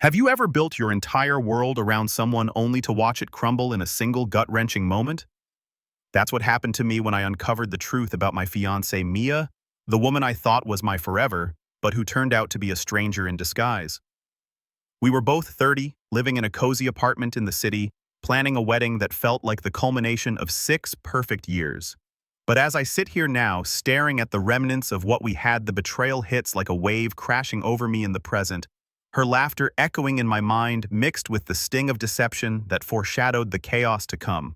Have you ever built your entire world around someone only to watch it crumble in a single gut-wrenching moment? That's what happened to me when I uncovered the truth about my fiancée Mia, the woman I thought was my forever, but who turned out to be a stranger in disguise. We were both 30, living in a cozy apartment in the city, planning a wedding that felt like the culmination of 6 perfect years. But as I sit here now, staring at the remnants of what we had, the betrayal hits like a wave crashing over me in the present, her laughter echoing in my mind, mixed with the sting of deception that foreshadowed the chaos to come.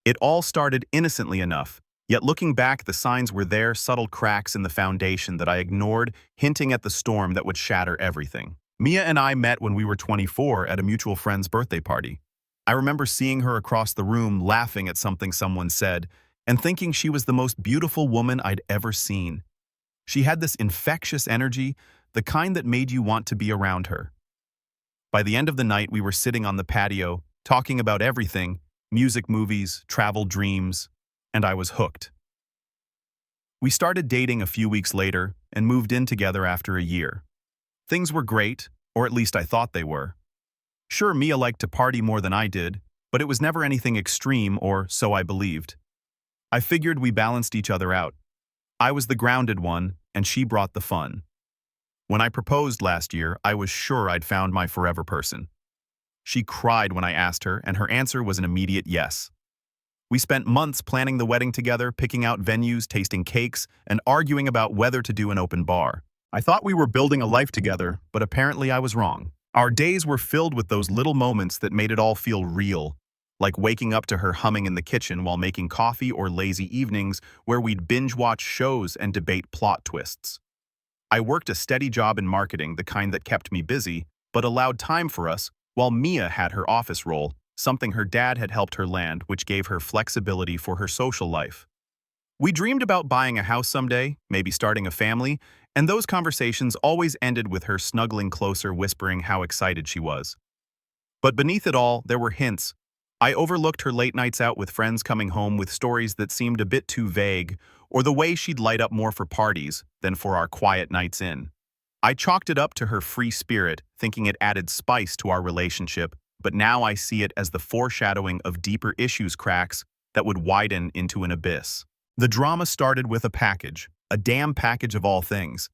It all started innocently enough, yet looking back, the signs were there, subtle cracks in the foundation that I ignored, hinting at the storm that would shatter everything. Mia and I met when we were 24 at a mutual friend's birthday party. I remember seeing her across the room, laughing at something someone said, and thinking she was the most beautiful woman I'd ever seen. She had this infectious energy, the kind that made you want to be around her. By the end of the night, we were sitting on the patio, talking about everything, music, movies, travel, dreams, and I was hooked. We started dating a few weeks later and moved in together after a year. Things were great, or at least I thought they were. Sure, Mia liked to party more than I did, but it was never anything extreme, or so I believed. I figured we balanced each other out. I was the grounded one, and she brought the fun. When I proposed last year, I was sure I'd found my forever person. She cried when I asked her, and her answer was an immediate yes. We spent months planning the wedding together, picking out venues, tasting cakes, and arguing about whether to do an open bar. I thought we were building a life together, but apparently I was wrong. Our days were filled with those little moments that made it all feel real, like waking up to her humming in the kitchen while making coffee, or lazy evenings where we'd binge-watch shows and debate plot twists. I worked a steady job in marketing, the kind that kept me busy, but allowed time for us, while Mia had her office role, something her dad had helped her land, which gave her flexibility for her social life. We dreamed about buying a house someday, maybe starting a family, and those conversations always ended with her snuggling closer, whispering how excited she was. But beneath it all, there were hints. I overlooked her late nights out with friends, coming home with stories that seemed a bit too vague, or the way she'd light up more for parties than for our quiet nights in. I chalked it up to her free spirit, thinking it added spice to our relationship, but now I see it as the foreshadowing of deeper issues, cracks that would widen into an abyss. The drama started with a damn package of all things.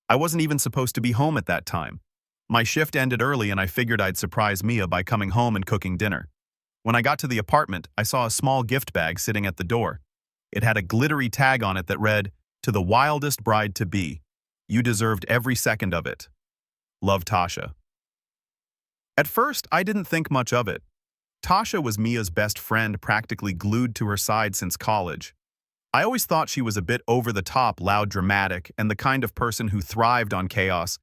I wasn't even supposed to be home at that time. My shift ended early, and I figured I'd surprise Mia by coming home and cooking dinner. When I got to the apartment, I saw a small gift bag sitting at the door. It had a glittery tag on it that read, "To the wildest bride-to-be. You deserved every second of it. Love, Tasha." At first, I didn't think much of it. Tasha was Mia's best friend, practically glued to her side since college. I always thought she was a bit over-the-top, loud, dramatic, and the kind of person who thrived on chaos,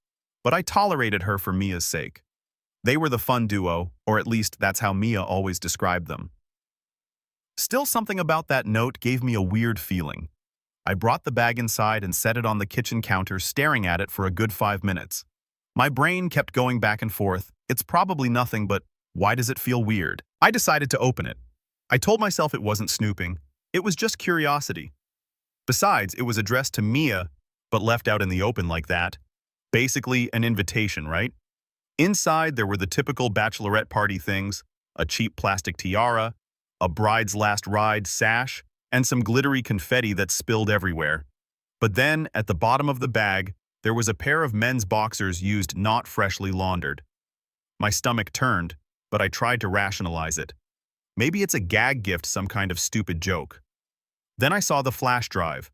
but I tolerated her for Mia's sake. They were the fun duo, or at least that's how Mia always described them. Still, something about that note gave me a weird feeling. I brought the bag inside and set it on the kitchen counter, staring at it for a good 5 minutes. My brain kept going back and forth. It's probably nothing, but why does it feel weird? I decided to open it. I told myself it wasn't snooping. It was just curiosity. Besides, it was addressed to Mia, but left out in the open like that. Basically, an invitation, right? Inside, there were the typical bachelorette party things: a cheap plastic tiara, a bride's last ride sash, and some glittery confetti that spilled everywhere. But then, at the bottom of the bag, there was a pair of men's boxers used, not freshly laundered. My stomach turned, but I tried to rationalize it. Maybe it's a gag gift, some kind of stupid joke. Then I saw the flash drive.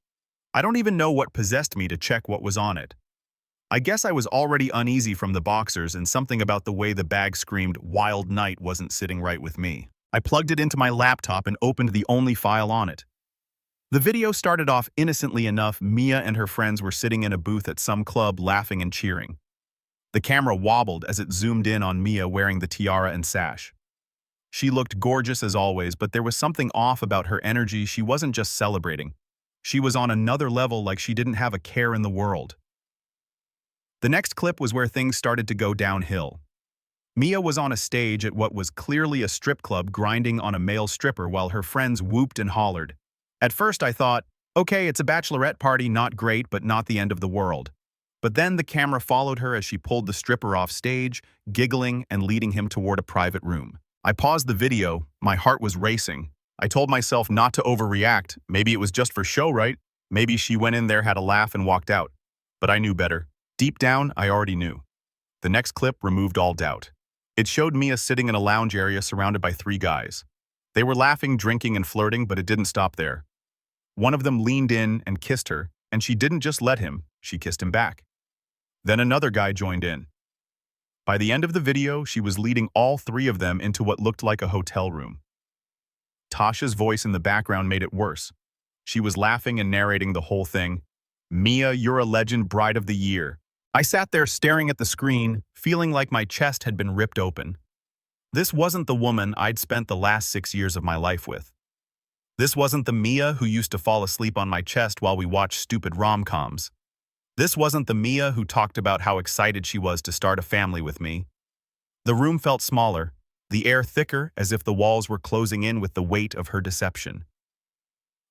I don't even know what possessed me to check what was on it. I guess I was already uneasy from the boxers, and something about the way the bag screamed "Wild Night" wasn't sitting right with me. I plugged it into my laptop and opened the only file on it. The video started off innocently enough. Mia and her friends were sitting in a booth at some club, laughing and cheering. The camera wobbled as it zoomed in on Mia wearing the tiara and sash. She looked gorgeous as always, but there was something off about her energy. She wasn't just celebrating. She was on another level, like she didn't have a care in the world. The next clip was where things started to go downhill. Mia was on a stage at what was clearly a strip club, grinding on a male stripper while her friends whooped and hollered. At first I thought, okay, it's a bachelorette party, not great, but not the end of the world. But then the camera followed her as she pulled the stripper off stage, giggling and leading him toward a private room. I paused the video, my heart was racing. I told myself not to overreact, maybe it was just for show, right? Maybe she went in there, had a laugh, and walked out. But I knew better. Deep down, I already knew. The next clip removed all doubt. It showed Mia sitting in a lounge area surrounded by 3 guys. They were laughing, drinking, and flirting, but it didn't stop there. One of them leaned in and kissed her, and she didn't just let him, she kissed him back. Then another guy joined in. By the end of the video, she was leading all 3 of them into what looked like a hotel room. Tasha's voice in the background made it worse. She was laughing and narrating the whole thing. "Mia, you're a legend, bride of the year." I sat there staring at the screen, feeling like my chest had been ripped open. This wasn't the woman I'd spent the last 6 years of my life with. This wasn't the Mia who used to fall asleep on my chest while we watched stupid rom-coms. This wasn't the Mia who talked about how excited she was to start a family with me. The room felt smaller, the air thicker, as if the walls were closing in with the weight of her deception.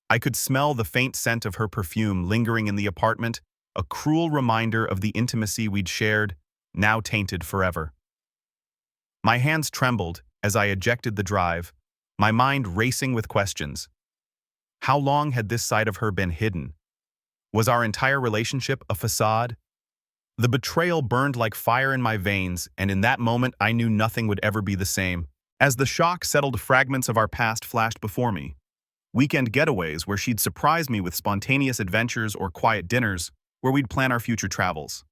I could smell the faint scent of her perfume lingering in the apartment, a cruel reminder of the intimacy we'd shared, now tainted forever. My hands trembled as I ejected the drive, my mind racing with questions. How long had this side of her been hidden? Was our entire relationship a facade? The betrayal burned like fire in my veins, and in that moment I knew nothing would ever be the same. As the shock settled, fragments of our past flashed before me. Weekend getaways where she'd surprise me with spontaneous adventures, or quiet dinners where we'd plan our future travels.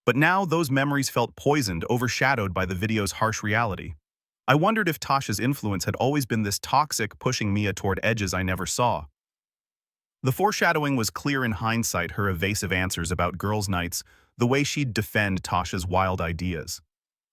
But now those memories felt poisoned, overshadowed by the video's harsh reality. I wondered if Tasha's influence had always been this toxic, pushing Mia toward edges I never saw. The foreshadowing was clear in hindsight, her evasive answers about girls' nights, the way she'd defend Tasha's wild ideas.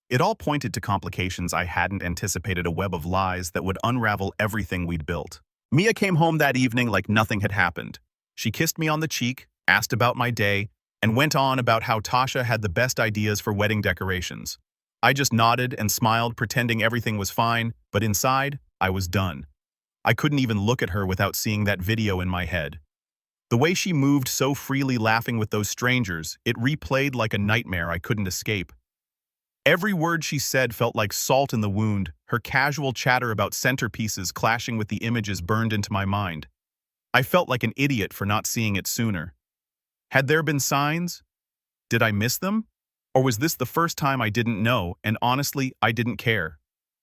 It all pointed to complications I hadn't anticipated, a web of lies that would unravel everything we'd built. Mia came home that evening like nothing had happened. She kissed me on the cheek, asked about my day, and went on about how Tasha had the best ideas for wedding decorations. I just nodded and smiled, pretending everything was fine, but inside, I was done. I couldn't even look at her without seeing that video in my head. The way she moved so freely, laughing with those strangers, it replayed like a nightmare I couldn't escape. Every word she said felt like salt in the wound, her casual chatter about centerpieces clashing with the images burned into my mind. I felt like an idiot for not seeing it sooner. Had there been signs? Did I miss them? Or was this the first time I didn't know, and honestly, I didn't care?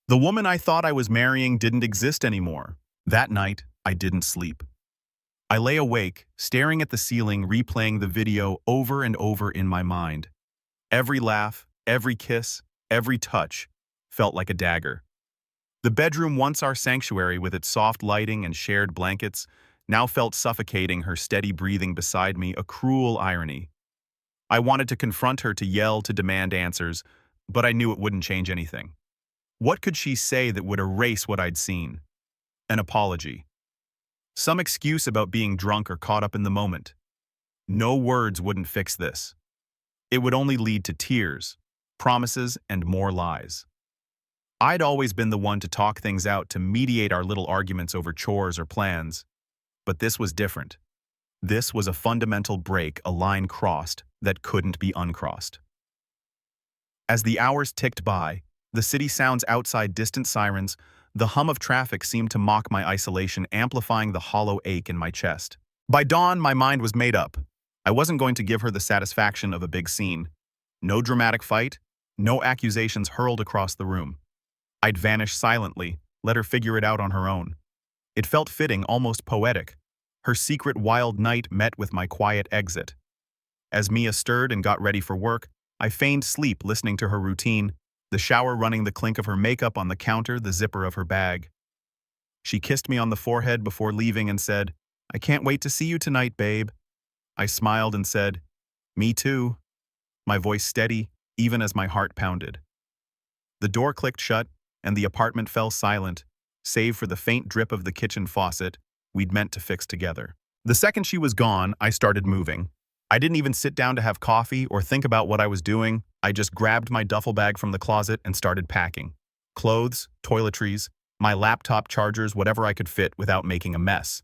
The woman I thought I was marrying didn't exist anymore. That night, I didn't sleep. I lay awake, staring at the ceiling, replaying the video over and over in my mind. Every laugh, every kiss, every touch felt like a dagger. The bedroom, once our sanctuary with its soft lighting and shared blankets, now felt suffocating, her steady breathing beside me, a cruel irony. I wanted to confront her, to yell, to demand answers, but I knew it wouldn't change anything. What could she say that would erase what I'd seen? An apology. Some excuse about being drunk or caught up in the moment. No words wouldn't fix this. It would only lead to tears, promises, and more lies. I'd always been the one to talk things out, to mediate our little arguments over chores or plans. But this was different. This was a fundamental break, a line crossed that couldn't be uncrossed. As the hours ticked by, the city sounds outside, distant sirens, the hum of traffic seemed to mock my isolation, amplifying the hollow ache in my chest. By dawn, my mind was made up. I wasn't going to give her the satisfaction of a big scene. No dramatic fight, no accusations hurled across the room. I'd vanish silently, let her figure it out on her own. It felt fitting, almost poetic. Her secret wild night met with my quiet exit. As Mia stirred and got ready for work, I feigned sleep, listening to her routine, the shower running, the clink of her makeup on the counter, the zipper of her bag. She kissed me on the forehead before leaving and said, "I can't wait to see you tonight, babe." I smiled and said, "Me too," my voice steady, even as my heart pounded. The door clicked shut, and the apartment fell silent, save for the faint drip of the kitchen faucet we'd meant to fix together. The second she was gone, I started moving. I didn't even sit down to have coffee or think about what I was doing. I just grabbed my duffel bag from the closet and started packing. Clothes, toiletries, my laptop, chargers, whatever I could fit without making a mess.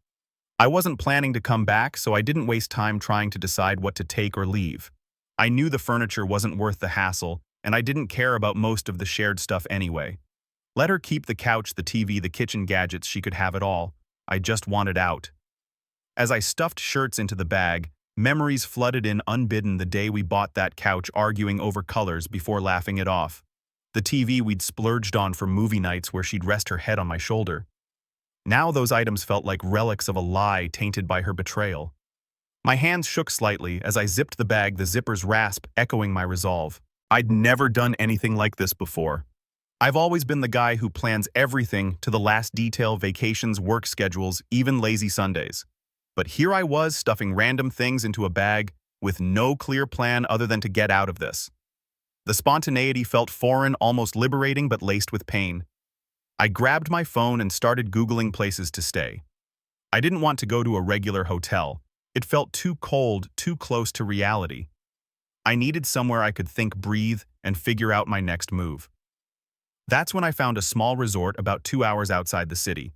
I wasn't planning to come back, so I didn't waste time trying to decide what to take or leave. I knew the furniture wasn't worth the hassle, and I didn't care about most of the shared stuff anyway. Let her keep the couch, the TV, the kitchen gadgets, she could have it all. I just wanted out. As I stuffed shirts into the bag, memories flooded in unbidden the day we bought that couch, arguing over colors before laughing it off. The TV we'd splurged on for movie nights where she'd rest her head on my shoulder. Now those items felt like relics of a lie tainted by her betrayal. My hands shook slightly as I zipped the bag, the zipper's rasp echoing my resolve. I'd never done anything like this before. I've always been the guy who plans everything to the last detail: vacations, work schedules, even lazy Sundays. But here I was stuffing random things into a bag with no clear plan other than to get out of this. The spontaneity felt foreign, almost liberating, but laced with pain. I grabbed my phone and started Googling places to stay. I didn't want to go to a regular hotel. It felt too cold, too close to reality. I needed somewhere I could think, breathe, and figure out my next move. That's when I found a small resort about 2 hours outside the city.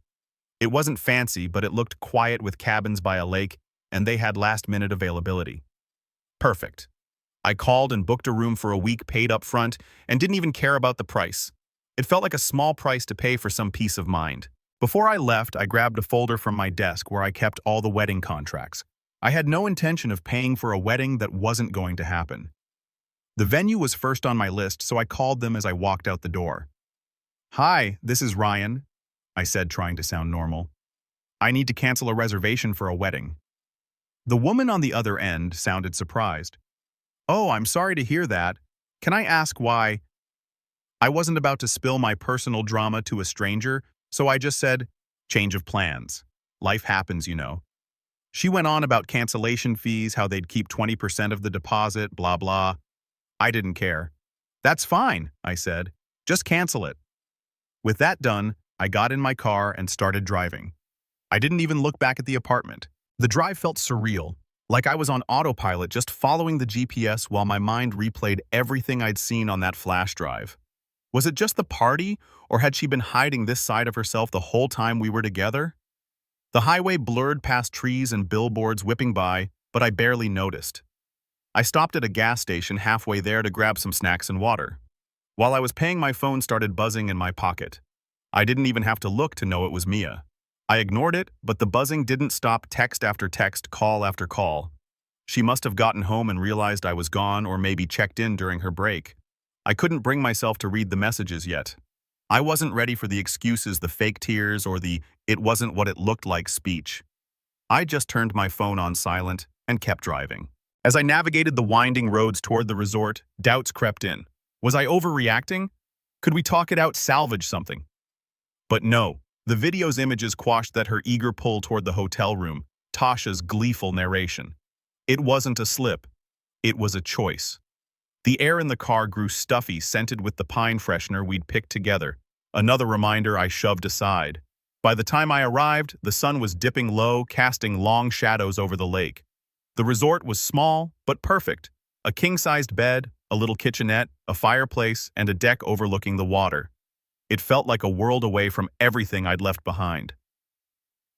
It wasn't fancy, but it looked quiet with cabins by a lake, and they had last-minute availability. Perfect. I called and booked a room for a week, paid up front, and didn't even care about the price. It felt like a small price to pay for some peace of mind. Before I left, I grabbed a folder from my desk where I kept all the wedding contracts. I had no intention of paying for a wedding that wasn't going to happen. The venue was first on my list, so I called them as I walked out the door. "Hi, this is Ryan," I said, trying to sound normal. "I need to cancel a reservation for a wedding." The woman on the other end sounded surprised. "Oh, I'm sorry to hear that. Can I ask why?" I wasn't about to spill my personal drama to a stranger, so I just said, "Change of plans. Life happens, you know." She went on about cancellation fees, how they'd keep 20% of the deposit, blah blah. I didn't care. "That's fine," I said. "Just cancel it." With that done, I got in my car and started driving. I didn't even look back at the apartment. The drive felt surreal, like I was on autopilot just following the GPS while my mind replayed everything I'd seen on that flash drive. Was it just the party, or had she been hiding this side of herself the whole time we were together? The highway blurred past trees and billboards whipping by, but I barely noticed. I stopped at a gas station halfway there to grab some snacks and water. While I was paying, my phone started buzzing in my pocket. I didn't even have to look to know it was Mia. I ignored it, but the buzzing didn't stop. Text after text, call after call. She must have gotten home and realized I was gone, or maybe checked in during her break. I couldn't bring myself to read the messages yet. I wasn't ready for the excuses, the fake tears, or the "it wasn't what it looked like" speech. I just turned my phone on silent and kept driving. As I navigated the winding roads toward the resort, doubts crept in. Was I overreacting? Could we talk it out, salvage something? But no, the video's images quashed that. Her eager pull toward the hotel room, Tasha's gleeful narration. It wasn't a slip. It was a choice. The air in the car grew stuffy, scented with the pine freshener we'd picked together, another reminder I shoved aside. By the time I arrived, the sun was dipping low, casting long shadows over the lake. The resort was small, but perfect. A king-sized bed, a little kitchenette, a fireplace, and a deck overlooking the water. It felt like a world away from everything I'd left behind.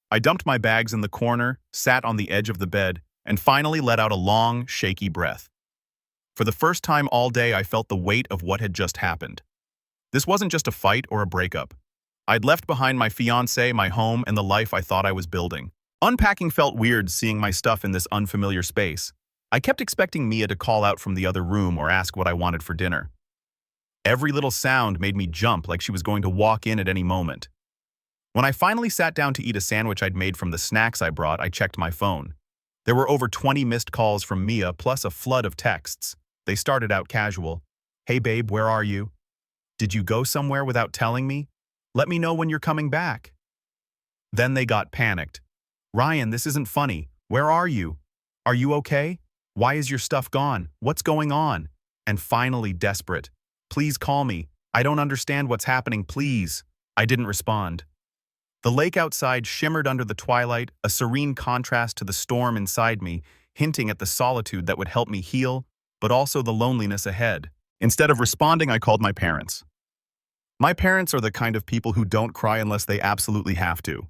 I dumped my bags in the corner, sat on the edge of the bed, and finally let out a long, shaky breath. For the first time all day, I felt the weight of what had just happened. This wasn't just a fight or a breakup. I'd left behind my fiancée, my home, and the life I thought I was building. Unpacking felt weird, seeing my stuff in this unfamiliar space. I kept expecting Mia to call out from the other room or ask what I wanted for dinner. Every little sound made me jump, like she was going to walk in at any moment. When I finally sat down to eat a sandwich I'd made from the snacks I brought, I checked my phone. There were over 20 missed calls from Mia, plus a flood of texts. They started out casual. "Hey babe, where are you? Did you go somewhere without telling me? Let me know when you're coming back." Then they got panicked. "Ryan, this isn't funny. Where are you? Are you okay? Why is your stuff gone? What's going on?" And finally, desperate. "Please call me. I don't understand what's happening, please." I didn't respond. The lake outside shimmered under the twilight, a serene contrast to the storm inside me, hinting at the solitude that would help me heal, but also the loneliness ahead. Instead of responding, I called my parents. My parents are the kind of people who don't cry unless they absolutely have to.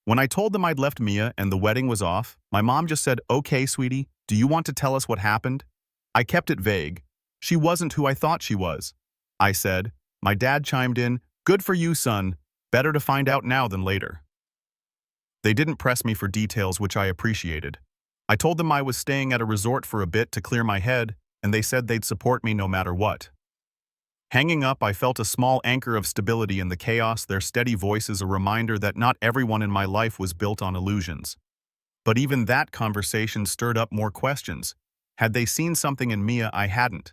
When I told them I'd left Mia and the wedding was off, my mom just said, "Okay, sweetie, do you want to tell us what happened?" I kept it vague. She wasn't who I thought she was. I said. My dad chimed in, "Good for you, son. Better to find out now than later." They didn't press me for details, which I appreciated. I told them I was staying at a resort for a bit to clear my head, and they said they'd support me no matter what. Hanging up, I felt a small anchor of stability in the chaos, their steady voices a reminder that not everyone in my life was built on illusions. But even that conversation stirred up more questions. Had they seen something in Mia I hadn't?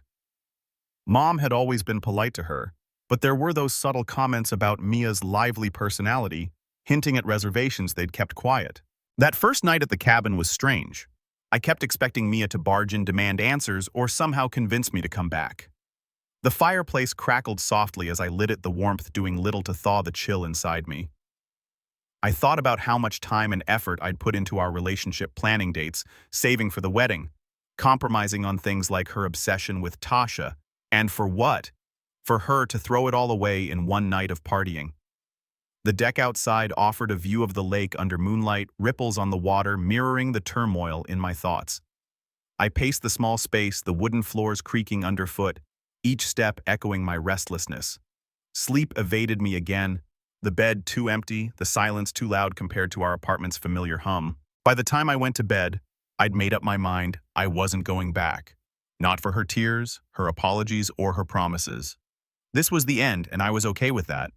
Mom had always been polite to her, but there were those subtle comments about Mia's lively personality, hinting at reservations they'd kept quiet. That first night at the cabin was strange. I kept expecting Mia to barge in, demand answers, or somehow convince me to come back. The fireplace crackled softly as I lit it, the warmth doing little to thaw the chill inside me. I thought about how much time and effort I'd put into our relationship, planning dates, saving for the wedding, compromising on things like her obsession with Tasha, and for what? For her to throw it all away in one night of partying. The deck outside offered a view of the lake under moonlight, ripples on the water mirroring the turmoil in my thoughts. I paced the small space, the wooden floors creaking underfoot, each step echoing my restlessness. Sleep evaded me again, the bed too empty, the silence too loud compared to our apartment's familiar hum. By the time I went to bed, I'd made up my mind I wasn't going back. Not for her tears, her apologies, or her promises. This was the end, and I was okay with that.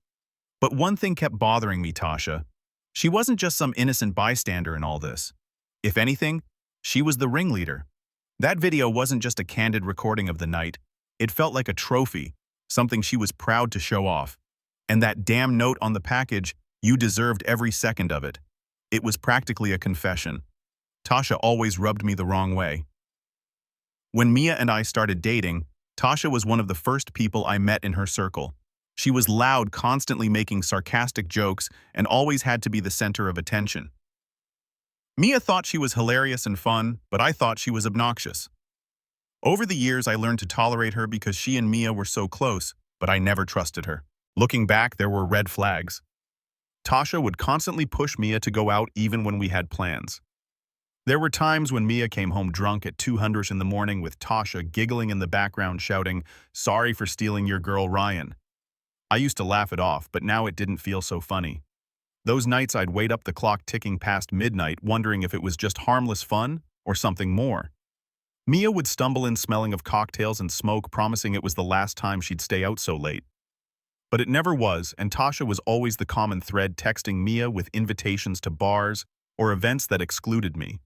But one thing kept bothering me, Tasha. She wasn't just some innocent bystander in all this. If anything, she was the ringleader. That video wasn't just a candid recording of the night. It felt like a trophy, something she was proud to show off. And that damn note on the package, "You deserved every second of it." It was practically a confession. Tasha always rubbed me the wrong way. When Mia and I started dating, Tasha was one of the first people I met in her circle. She was loud, constantly making sarcastic jokes, and always had to be the center of attention. Mia thought she was hilarious and fun, but I thought she was obnoxious. Over the years, I learned to tolerate her because she and Mia were so close, but I never trusted her. Looking back, there were red flags. Tasha would constantly push Mia to go out even when we had plans. There were times when Mia came home drunk at 200 in the morning with Tasha giggling in the background shouting, "Sorry for stealing your girl Ryan." I used to laugh it off, but now it didn't feel so funny. Those nights I'd wait up the clock ticking past midnight wondering if it was just harmless fun or something more. Mia would stumble in smelling of cocktails and smoke, promising it was the last time she'd stay out so late. But it never was, and Tasha was always the common thread, texting Mia with invitations to bars or events that excluded me.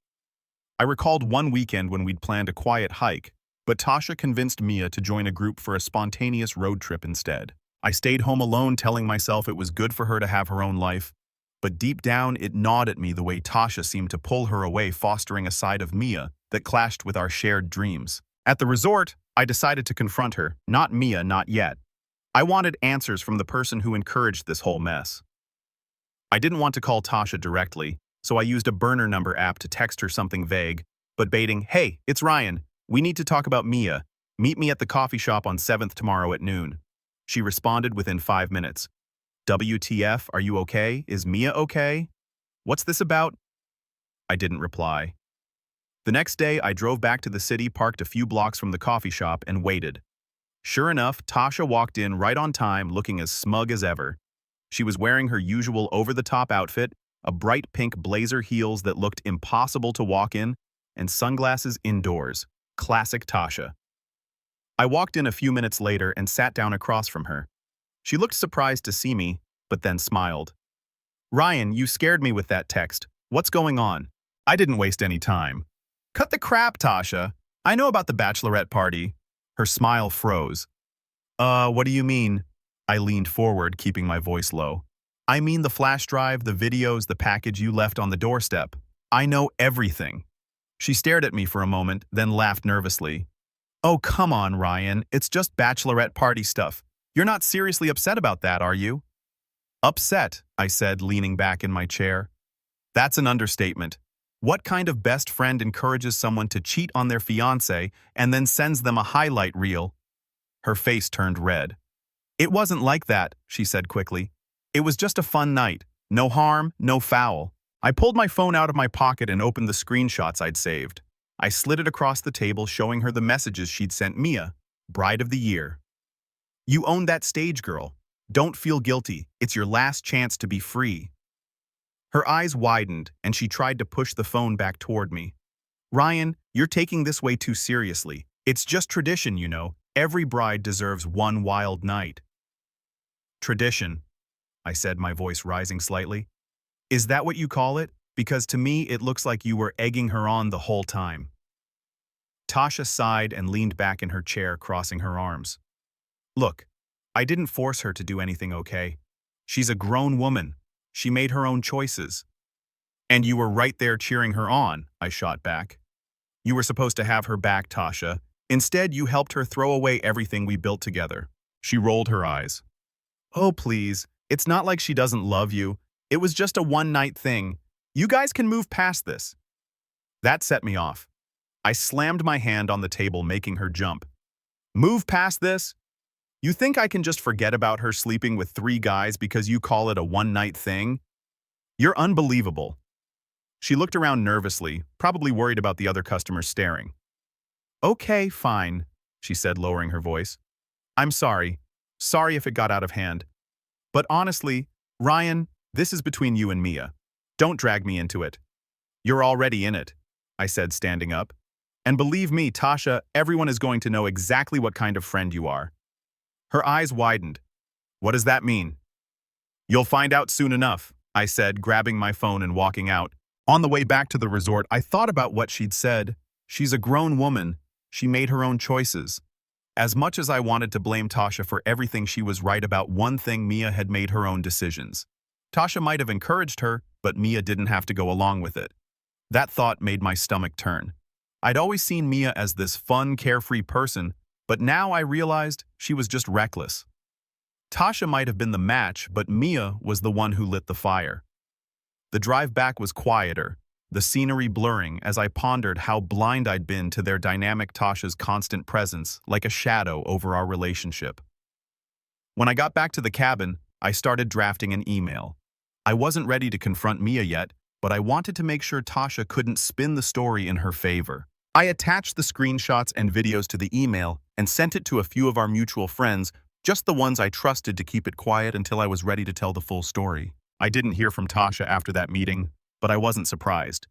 I recalled one weekend when we'd planned a quiet hike, but Tasha convinced Mia to join a group for a spontaneous road trip instead. I stayed home alone, telling myself it was good for her to have her own life, but deep down it gnawed at me the way Tasha seemed to pull her away, fostering a side of Mia that clashed with our shared dreams. At the resort, I decided to confront her, not Mia, not yet. I wanted answers from the person who encouraged this whole mess. I didn't want to call Tasha directly, so I used a burner number app to text her something vague, but baiting, "Hey, it's Ryan. We need to talk about Mia. Meet me at the coffee shop on 7th tomorrow at noon." She responded within 5 minutes. "WTF, are you okay? Is Mia okay? What's this about?" I didn't reply. The next day, I drove back to the city, parked a few blocks from the coffee shop, and waited. Sure enough, Tasha walked in right on time, looking as smug as ever. She was wearing her usual over-the-top outfit, a bright pink blazer, heels that looked impossible to walk in, and sunglasses indoors. Classic Tasha. I walked in a few minutes later and sat down across from her. She looked surprised to see me, but then smiled. "Ryan, you scared me with that text. What's going on?" I didn't waste any time. "Cut the crap, Tasha. I know about the bachelorette party." Her smile froze. What do you mean?" I leaned forward, keeping my voice low. "I mean the flash drive, the videos, the package you left on the doorstep. I know everything." She stared at me for a moment, then laughed nervously. "Oh, come on, Ryan. It's just bachelorette party stuff. You're not seriously upset about that, are you?" "Upset," I said, leaning back in my chair. "That's an understatement. What kind of best friend encourages someone to cheat on their fiancé and then sends them a highlight reel?" Her face turned red. "It wasn't like that," she said quickly. "It was just a fun night. No harm, no foul." I pulled my phone out of my pocket and opened the screenshots I'd saved. I slid it across the table, showing her the messages she'd sent Mia, Bride of the Year. You own that stage, girl. Don't feel guilty. It's your last chance to be free. Her eyes widened, and she tried to push the phone back toward me. Ryan, you're taking this way too seriously. It's just tradition, you know. Every bride deserves one wild night. Tradition, I said, my voice rising slightly. Is that what you call it? Because to me, it looks like you were egging her on the whole time. Tasha sighed and leaned back in her chair, crossing her arms. Look, I didn't force her to do anything, okay? She's a grown woman. She made her own choices. And you were right there cheering her on, I shot back. You were supposed to have her back, Tasha. Instead, you helped her throw away everything we built together. She rolled her eyes. Oh, please. It's not like she doesn't love you. It was just a one-night thing. You guys can move past this. That set me off. I slammed my hand on the table, making her jump. Move past this? You think I can just forget about her sleeping with 3 guys because you call it a one-night thing? You're unbelievable. She looked around nervously, probably worried about the other customers staring. Okay, fine, she said, lowering her voice. I'm sorry. Sorry if it got out of hand. But honestly, Ryan, this is between you and Mia. Don't drag me into it. You're already in it, I said, standing up. And believe me, Tasha, everyone is going to know exactly what kind of friend you are. Her eyes widened. What does that mean? You'll find out soon enough, I said, grabbing my phone and walking out. On the way back to the resort, I thought about what she'd said. She's a grown woman. She made her own choices. As much as I wanted to blame Tasha for everything, she was right about one thing: Mia had made her own decisions. Tasha might have encouraged her, but Mia didn't have to go along with it. That thought made my stomach turn. I'd always seen Mia as this fun, carefree person, but now I realized she was just reckless. Tasha might have been the match, but Mia was the one who lit the fire. The drive back was quieter, the scenery blurring as I pondered how blind I'd been to their dynamic. Tasha's constant presence, like a shadow over our relationship. When I got back to the cabin, I started drafting an email. I wasn't ready to confront Mia yet, but I wanted to make sure Tasha couldn't spin the story in her favor. I attached the screenshots and videos to the email and sent it to a few of our mutual friends, just the ones I trusted, to keep it quiet until I was ready to tell the full story. I didn't hear from Tasha after that meeting, but I wasn't surprised.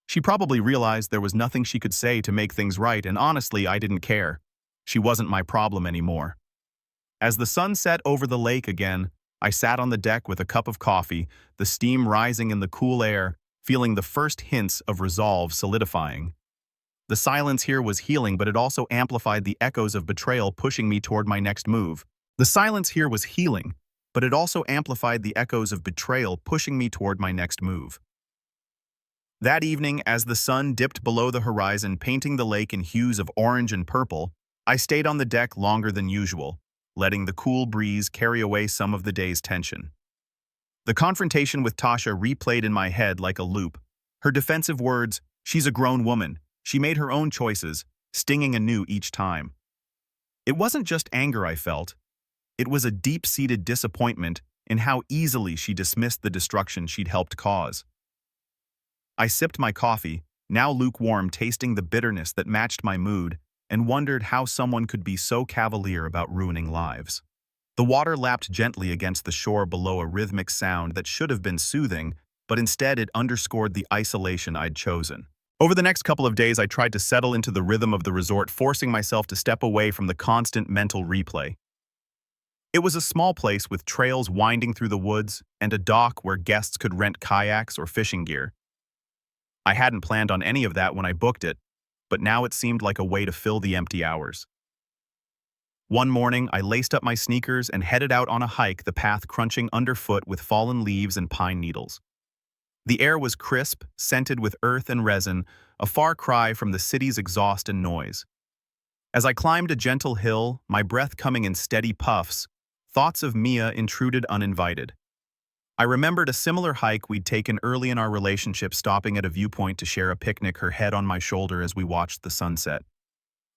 She probably realized there was nothing she could say to make things right, and honestly, I didn't care. She wasn't my problem anymore. As the sun set over the lake again, I sat on the deck with a cup of coffee, the steam rising in the cool air, feeling the first hints of resolve solidifying. The silence here was healing, but it also amplified the echoes of betrayal, pushing me toward my next move. The silence here was healing, but it also amplified the echoes of betrayal, pushing me toward my next move. That evening, as the sun dipped below the horizon, painting the lake in hues of orange and purple, I stayed on the deck longer than usual, letting the cool breeze carry away some of the day's tension. The confrontation with Tasha replayed in my head like a loop. Her defensive words, "She's a grown woman. She made her own choices," stinging anew each time. It wasn't just anger I felt. It was a deep-seated disappointment in how easily she dismissed the destruction she'd helped cause. I sipped my coffee, now lukewarm, tasting the bitterness that matched my mood, and wondered how someone could be so cavalier about ruining lives. The water lapped gently against the shore below, a rhythmic sound that should have been soothing, but instead it underscored the isolation I'd chosen. Over the next couple of days, I tried to settle into the rhythm of the resort, forcing myself to step away from the constant mental replay. It was a small place with trails winding through the woods and a dock where guests could rent kayaks or fishing gear. I hadn't planned on any of that when I booked it, but now it seemed like a way to fill the empty hours. One morning, I laced up my sneakers and headed out on a hike, the path crunching underfoot with fallen leaves and pine needles. The air was crisp, scented with earth and resin, a far cry from the city's exhaust and noise. As I climbed a gentle hill, my breath coming in steady puffs, thoughts of Mia intruded uninvited. I remembered a similar hike we'd taken early in our relationship, stopping at a viewpoint to share a picnic, her head on my shoulder as we watched the sunset.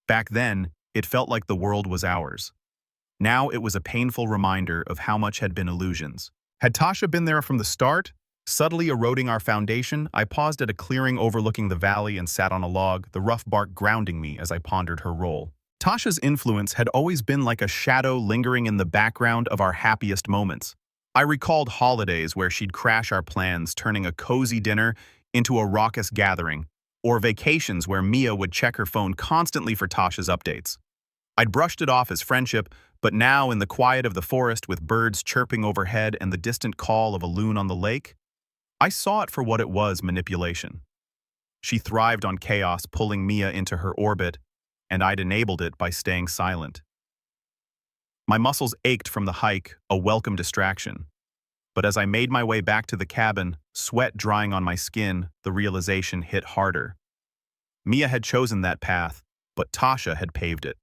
Back then, it felt like the world was ours. Now it was a painful reminder of how much had been illusions. Had Tasha been there from the start? Subtly eroding our foundation, I paused at a clearing overlooking the valley and sat on a log, the rough bark grounding me as I pondered her role. Tasha's influence had always been like a shadow lingering in the background of our happiest moments. I recalled holidays where she'd crash our plans, turning a cozy dinner into a raucous gathering, or vacations where Mia would check her phone constantly for Tasha's updates. I'd brushed it off as friendship, but now in the quiet of the forest with birds chirping overhead and the distant call of a loon on the lake, I saw it for what it was: manipulation. She thrived on chaos, pulling Mia into her orbit, and I'd enabled it by staying silent. My muscles ached from the hike, a welcome distraction. But as I made my way back to the cabin, sweat drying on my skin, the realization hit harder. Mia had chosen that path, but Tasha had paved it.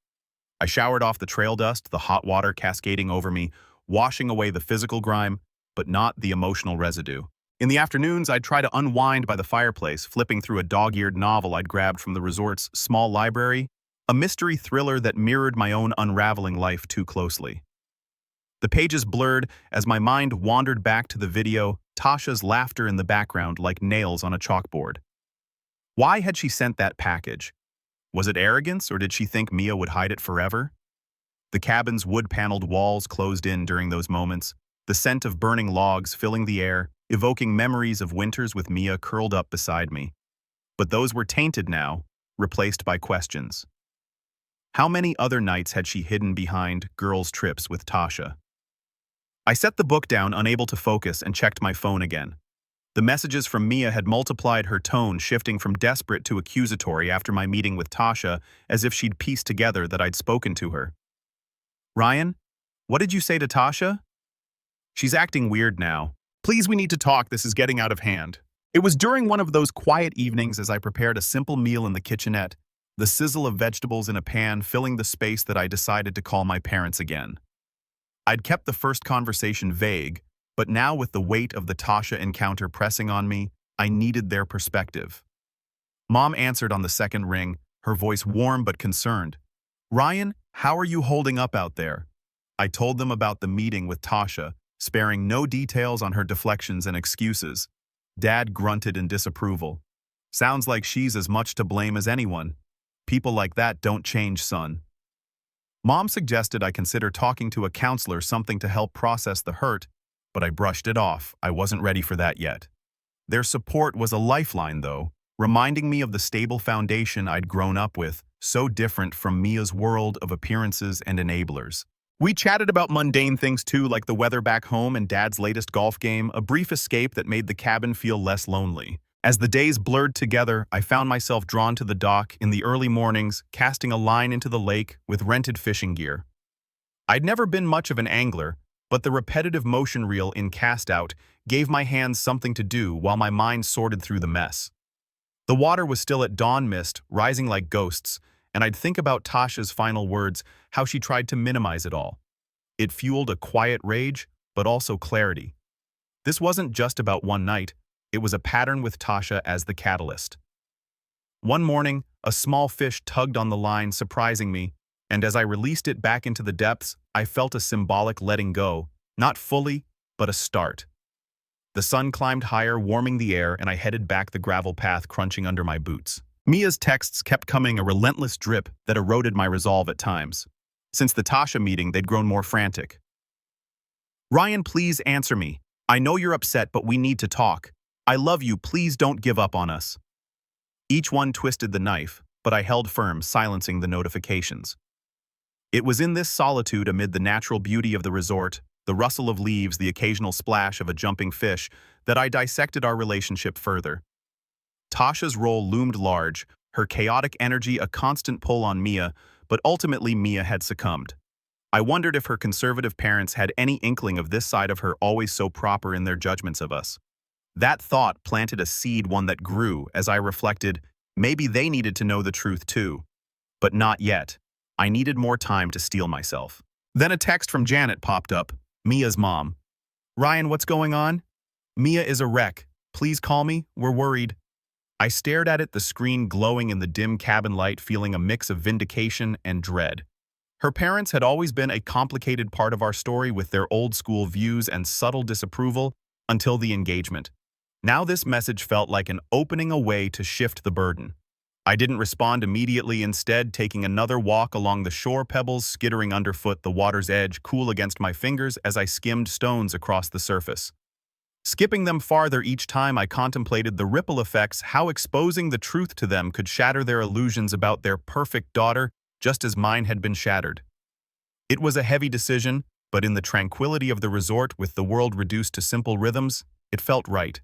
I showered off the trail dust, the hot water cascading over me, washing away the physical grime, but not the emotional residue. In the afternoons, I'd try to unwind by the fireplace, flipping through a dog-eared novel I'd grabbed from the resort's small library, a mystery thriller that mirrored my own unraveling life too closely. The pages blurred as my mind wandered back to the video, Tasha's laughter in the background like nails on a chalkboard. Why had she sent that package? Was it arrogance, or did she think Mia would hide it forever? The cabin's wood-paneled walls closed in during those moments, the scent of burning logs filling the air, evoking memories of winters with Mia curled up beside me. But those were tainted now, replaced by questions. How many other nights had she hidden behind girls' trips with Tasha? I set the book down, unable to focus, and checked my phone again. The messages from Mia had multiplied, her tone shifting from desperate to accusatory after my meeting with Tasha, as if she'd pieced together that I'd spoken to her. "Ryan, what did you say to Tasha?" "She's acting weird now. Please, we need to talk. This is getting out of hand." It was during one of those quiet evenings as I prepared a simple meal in the kitchenette, the sizzle of vegetables in a pan filling the space, that I decided to call my parents again. I'd kept the first conversation vague, but now with the weight of the Tasha encounter pressing on me, I needed their perspective. Mom answered on the second ring, her voice warm but concerned. "Ryan, how are you holding up out there?" I told them about the meeting with Tasha, sparing no details on her deflections and excuses. Dad grunted in disapproval. "Sounds like she's as much to blame as anyone. People like that don't change, son." Mom suggested I consider talking to a counselor, something to help process the hurt, but I brushed it off. I wasn't ready for that yet. Their support was a lifeline, though, reminding me of the stable foundation I'd grown up with, so different from Mia's world of appearances and enablers. We chatted about mundane things too, like the weather back home and Dad's latest golf game, a brief escape that made the cabin feel less lonely. As the days blurred together, I found myself drawn to the dock in the early mornings, casting a line into the lake with rented fishing gear. I'd never been much of an angler, but the repetitive motion reel in cast out gave my hands something to do while my mind sorted through the mess. The water was still at dawn mist, rising like ghosts, and I'd think about Tasha's final words, how she tried to minimize it all. It fueled a quiet rage, but also clarity. This wasn't just about one night. It was a pattern with Tasha as the catalyst. One morning, a small fish tugged on the line, surprising me, and as I released it back into the depths, I felt a symbolic letting go, not fully, but a start. The sun climbed higher, warming the air, and I headed back the gravel path, crunching under my boots. Mia's texts kept coming, a relentless drip that eroded my resolve at times. Since the Tasha meeting, they'd grown more frantic. "Ryan, please answer me. I know you're upset, but we need to talk. I love you, please don't give up on us." Each one twisted the knife, but I held firm, silencing the notifications. It was in this solitude, amid the natural beauty of the resort, the rustle of leaves, the occasional splash of a jumping fish, that I dissected our relationship further. Tasha's role loomed large, her chaotic energy a constant pull on Mia, but ultimately Mia had succumbed. I wondered if her conservative parents had any inkling of this side of her, always so proper in their judgments of us. That thought planted a seed, one that grew as I reflected, maybe they needed to know the truth too. But not yet. I needed more time to steel myself. Then a text from Janet popped up, Mia's mom. "Ryan, what's going on? Mia is a wreck. Please call me, we're worried." I stared at it, the screen glowing in the dim cabin light, feeling a mix of vindication and dread. Her parents had always been a complicated part of our story, with their old-school views and subtle disapproval, until the engagement. Now this message felt like an opening a way to shift the burden. I didn't respond immediately, instead taking another walk along the shore, pebbles skittering underfoot, the water's edge cool against my fingers as I skimmed stones across the surface. Skipping them farther each time, I contemplated the ripple effects, how exposing the truth to them could shatter their illusions about their perfect daughter, just as mine had been shattered. It was a heavy decision, but in the tranquility of the resort, with the world reduced to simple rhythms, it felt right.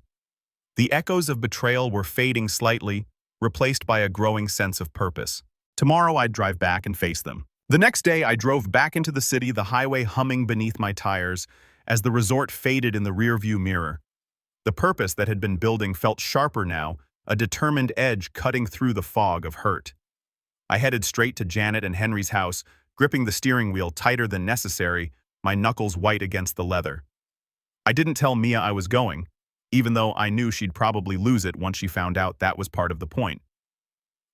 The echoes of betrayal were fading slightly, replaced by a growing sense of purpose. Tomorrow I'd drive back and face them. The next day I drove back into the city, the highway humming beneath my tires, as the resort faded in the rearview mirror. The purpose that had been building felt sharper now, a determined edge cutting through the fog of hurt. I headed straight to Janet and Henry's house, gripping the steering wheel tighter than necessary, my knuckles white against the leather. I didn't tell Mia I was going, even though I knew she'd probably lose it once she found out that was part of the point.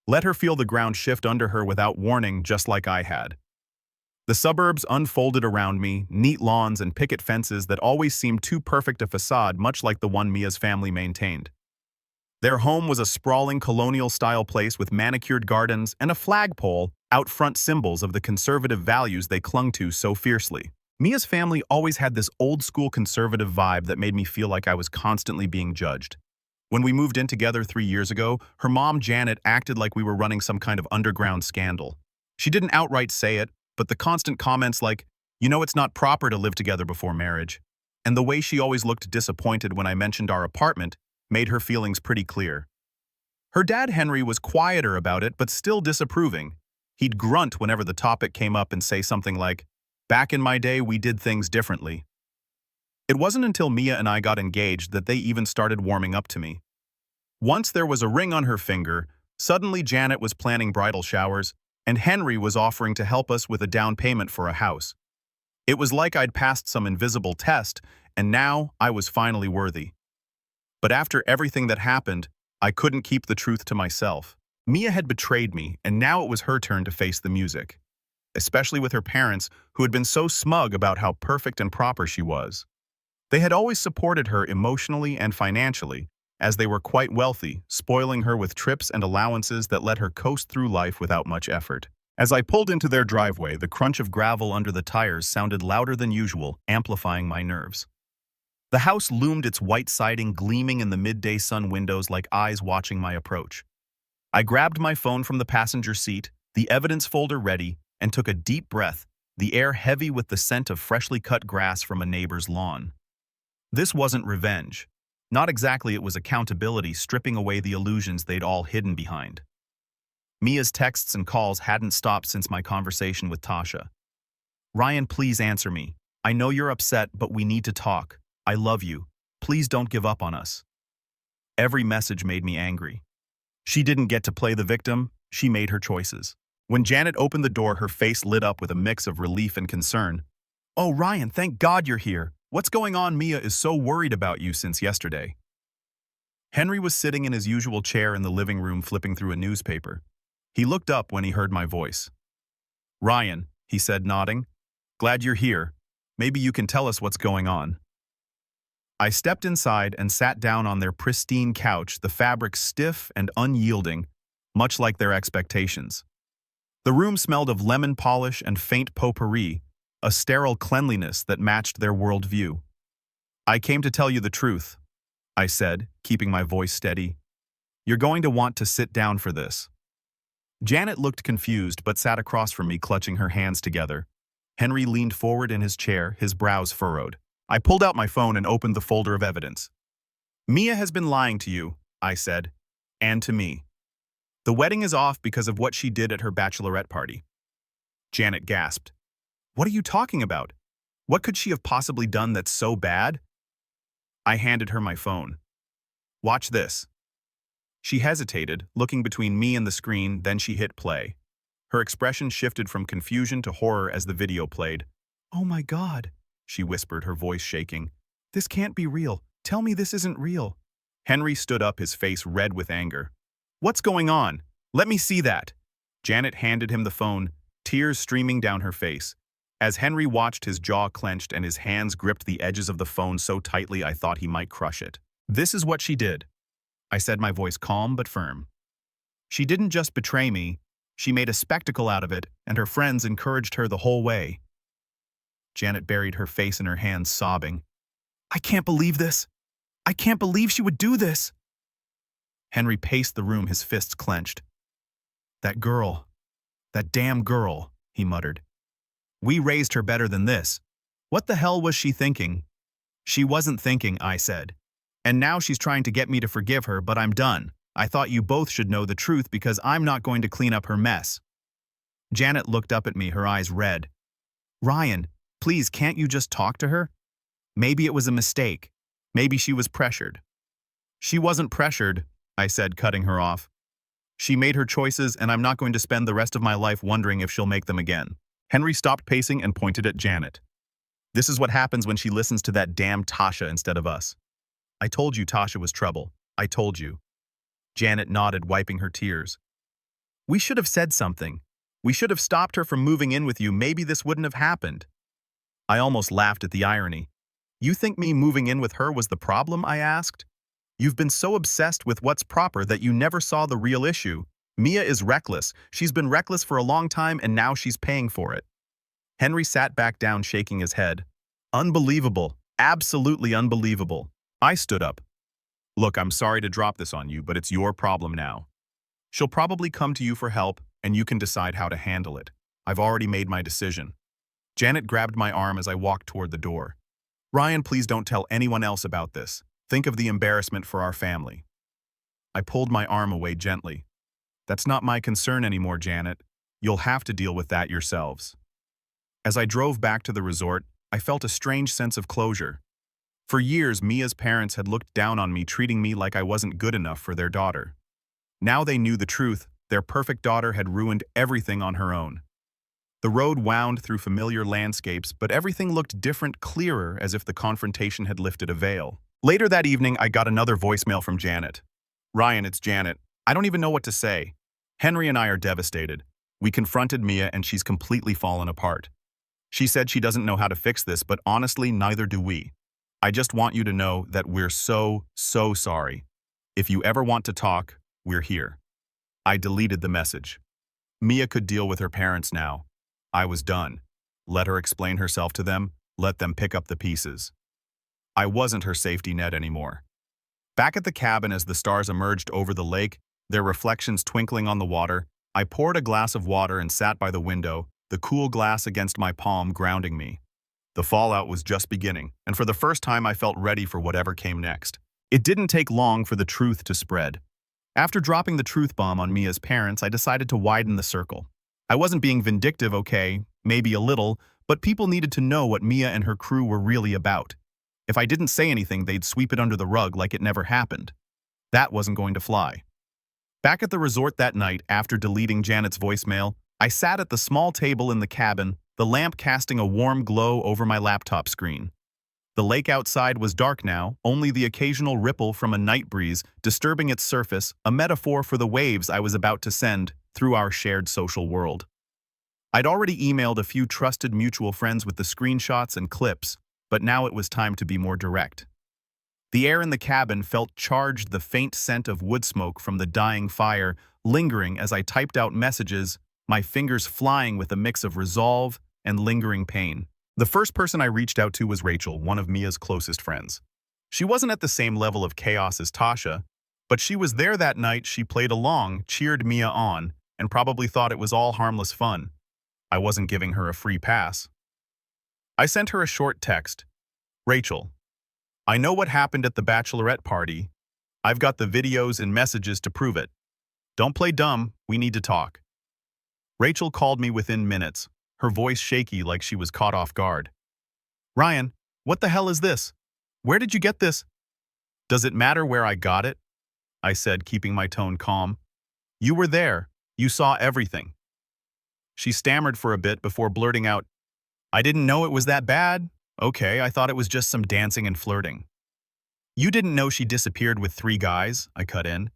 Let her feel the ground shift under her without warning, just like I had. The suburbs unfolded around me, neat lawns and picket fences that always seemed too perfect a facade, much like the one Mia's family maintained. Their home was a sprawling colonial-style place with manicured gardens and a flagpole out front, symbols of the conservative values they clung to so fiercely. Mia's family always had this old-school conservative vibe that made me feel like I was constantly being judged. When we moved in together 3 years ago, her mom, Janet, acted like we were running some kind of underground scandal. She didn't outright say it, but the constant comments like, "You know it's not proper to live together before marriage," and the way she always looked disappointed when I mentioned our apartment made her feelings pretty clear. Her dad, Henry, was quieter about it, but still disapproving. He'd grunt whenever the topic came up and say something like, "Back in my day, we did things differently." It wasn't until Mia and I got engaged that they even started warming up to me. Once there was a ring on her finger, suddenly Janet was planning bridal showers, and Henry was offering to help us with a down payment for a house. It was like I'd passed some invisible test, and now I was finally worthy. But after everything that happened, I couldn't keep the truth to myself. Mia had betrayed me, and now it was her turn to face the music, especially with her parents, who had been so smug about how perfect and proper she was. They had always supported her emotionally and financially, as they were quite wealthy, spoiling her with trips and allowances that let her coast through life without much effort. As I pulled into their driveway, the crunch of gravel under the tires sounded louder than usual, amplifying my nerves. The house loomed, its white siding gleaming in the midday sun windows like eyes watching my approach. I grabbed my phone from the passenger seat, the evidence folder ready, and took a deep breath, the air heavy with the scent of freshly cut grass from a neighbor's lawn. This wasn't revenge. Not exactly. It was accountability, stripping away the illusions they'd all hidden behind. Mia's texts and calls hadn't stopped since my conversation with Tasha. "Ryan, please answer me. I know you're upset, but we need to talk. I love you. Please don't give up on us." Every message made me angry. She didn't get to play the victim. She made her choices. When Janet opened the door, her face lit up with a mix of relief and concern. "Oh, Ryan, thank God you're here. What's going on? Mia is so worried about you since yesterday." Henry was sitting in his usual chair in the living room, flipping through a newspaper. He looked up when he heard my voice. "Ryan," he said, nodding, "glad you're here. Maybe you can tell us what's going on." I stepped inside and sat down on their pristine couch, the fabric stiff and unyielding, much like their expectations. The room smelled of lemon polish and faint potpourri, a sterile cleanliness that matched their worldview. "I came to tell you the truth," I said, keeping my voice steady. "You're going to want to sit down for this." Janet looked confused but sat across from me, clutching her hands together. Henry leaned forward in his chair, his brows furrowed. I pulled out my phone and opened the folder of evidence. "Mia has been lying to you," I said, "and to me. The wedding is off because of what she did at her bachelorette party." Janet gasped. "What are you talking about? What could she have possibly done that's so bad?" I handed her my phone. "Watch this." She hesitated, looking between me and the screen, then she hit play. Her expression shifted from confusion to horror as the video played. "Oh my God," she whispered, her voice shaking. "This can't be real. Tell me this isn't real." Henry stood up, his face red with anger. "What's going on? Let me see that." Janet handed him the phone, tears streaming down her face. As Henry watched, his jaw clenched and his hands gripped the edges of the phone so tightly I thought he might crush it. This is what she did, I said, my voice calm but firm. She didn't just betray me, she made a spectacle out of it, and her friends encouraged her the whole way. Janet buried her face in her hands, sobbing. I can't believe this. I can't believe she would do this. Henry paced the room, his fists clenched. That girl, that damn girl, he muttered. We raised her better than this. What the hell was she thinking? She wasn't thinking, I said. And now she's trying to get me to forgive her, but I'm done. I thought you both should know the truth because I'm not going to clean up her mess. Janet looked up at me, her eyes red. Ryan, please, can't you just talk to her? Maybe it was a mistake. Maybe she was pressured. She wasn't pressured, I said, cutting her off. She made her choices, and I'm not going to spend the rest of my life wondering if she'll make them again. Henry stopped pacing and pointed at Janet. This is what happens when she listens to that damn Tasha instead of us. I told you Tasha was trouble. I told you. Janet nodded, wiping her tears. We should have said something. We should have stopped her from moving in with you. Maybe this wouldn't have happened. I almost laughed at the irony. You think me moving in with her was the problem? I asked. You've been so obsessed with what's proper that you never saw the real issue. Mia is reckless. She's been reckless for a long time, and now she's paying for it. Henry sat back down, shaking his head. Unbelievable. Absolutely unbelievable. I stood up. Look, I'm sorry to drop this on you, but it's your problem now. She'll probably come to you for help, and you can decide how to handle it. I've already made my decision. Janet grabbed my arm as I walked toward the door. Ryan, please don't tell anyone else about this. Think of the embarrassment for our family. I pulled my arm away gently. That's not my concern anymore, Janet. You'll have to deal with that yourselves. As I drove back to the resort, I felt a strange sense of closure. For years, Mia's parents had looked down on me, treating me like I wasn't good enough for their daughter. Now they knew the truth. Their perfect daughter had ruined everything on her own. The road wound through familiar landscapes, but everything looked different, clearer, as if the confrontation had lifted a veil. Later that evening, I got another voicemail from Janet. Ryan, it's Janet. I don't even know what to say. Henry and I are devastated. We confronted Mia and she's completely fallen apart. She said she doesn't know how to fix this, but honestly, neither do we. I just want you to know that we're so sorry. If you ever want to talk, we're here. I deleted the message. Mia could deal with her parents now. I was done. Let her explain herself to them. Let them pick up the pieces. I wasn't her safety net anymore. Back at the cabin, as the stars emerged over the lake, their reflections twinkling on the water, I poured a glass of water and sat by the window, the cool glass against my palm grounding me. The fallout was just beginning, and for the first time I felt ready for whatever came next. It didn't take long for the truth to spread. After dropping the truth bomb on Mia's parents, I decided to widen the circle. I wasn't being vindictive, okay, maybe a little, but people needed to know what Mia and her crew were really about. If I didn't say anything, they'd sweep it under the rug like it never happened. That wasn't going to fly. Back at the resort that night, after deleting Janet's voicemail, I sat at the small table in the cabin, the lamp casting a warm glow over my laptop screen. The lake outside was dark now, only the occasional ripple from a night breeze disturbing its surface, a metaphor for the waves I was about to send through our shared social world. I'd already emailed a few trusted mutual friends with the screenshots and clips, but now it was time to be more direct. The air in the cabin felt charged, the faint scent of wood smoke from the dying fire lingering as I typed out messages, my fingers flying with a mix of resolve and lingering pain. The first person I reached out to was Rachel, one of Mia's closest friends. She wasn't at the same level of chaos as Tasha, but she was there that night. She played along, cheered Mia on, and probably thought it was all harmless fun. I wasn't giving her a free pass. I sent her a short text. Rachel, I know what happened at the bachelorette party. I've got the videos and messages to prove it. Don't play dumb, we need to talk. Rachel called me within minutes, her voice shaky like she was caught off guard. Ryan, what the hell is this? Where did you get this? Does it matter where I got it? I said, keeping my tone calm. You were there. You saw everything. She stammered for a bit before blurting out, I didn't know it was that bad. Okay, I thought it was just some dancing and flirting. You didn't know she disappeared with 3 guys, I cut in.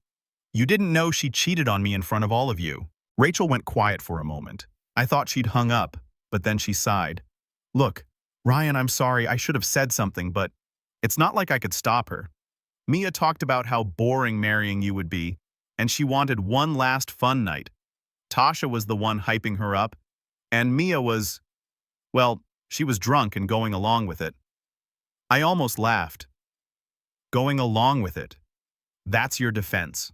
You didn't know she cheated on me in front of all of you. Rachel went quiet for a moment. I thought she'd hung up, but then she sighed. Look, Ryan, I'm sorry, I should have said something, but it's not like I could stop her. Mia talked about how boring marrying you would be, and she wanted one last fun night. Tasha was the one hyping her up, and Mia was, well, she was drunk and going along with it. I almost laughed. Going along with it. That's your defense.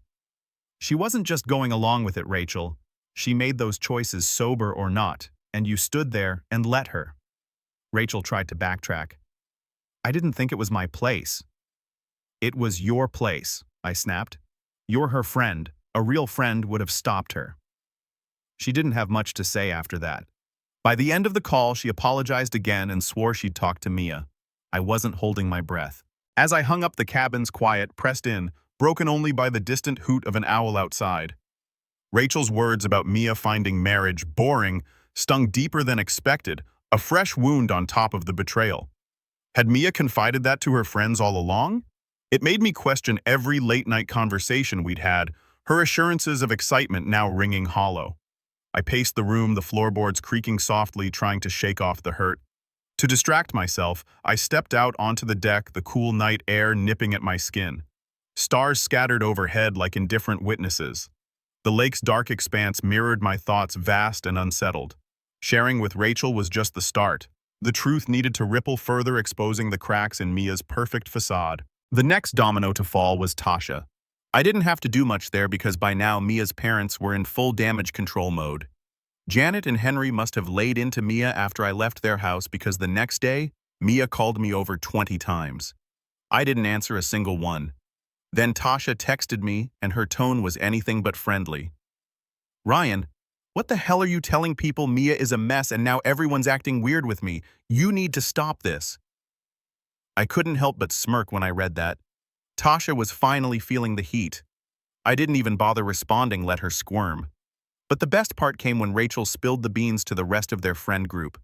She wasn't just going along with it, Rachel. She made those choices sober or not, and you stood there and let her. Rachel tried to backtrack. I didn't think it was my place. It was your place, I snapped. You're her friend. A real friend would have stopped her. She didn't have much to say after that. By the end of the call, she apologized again and swore she'd talk to Mia. I wasn't holding my breath. As I hung up, the cabin's quiet pressed in, broken only by the distant hoot of an owl outside. Rachel's words about Mia finding marriage boring stung deeper than expected, a fresh wound on top of the betrayal. Had Mia confided that to her friends all along? It made me question every late-night conversation we'd had, her assurances of excitement now ringing hollow. I paced the room, the floorboards creaking softly, trying to shake off the hurt. To distract myself, I stepped out onto the deck, the cool night air nipping at my skin. Stars scattered overhead like indifferent witnesses. The lake's dark expanse mirrored my thoughts, vast and unsettled. Sharing with Rachel was just the start. The truth needed to ripple further, exposing the cracks in Mia's perfect facade. The next domino to fall was Tasha. I didn't have to do much there because by now Mia's parents were in full damage control mode. Janet and Henry must have laid into Mia after I left their house because the next day, Mia called me over 20 times. I didn't answer a single one. Then Tasha texted me, and her tone was anything but friendly. Ryan, what the hell are you telling people? Mia is a mess and now everyone's acting weird with me. You need to stop this. I couldn't help but smirk when I read that. Tasha was finally feeling the heat. I didn't even bother responding, let her squirm. But the best part came when Rachel spilled the beans to the rest of their friend group.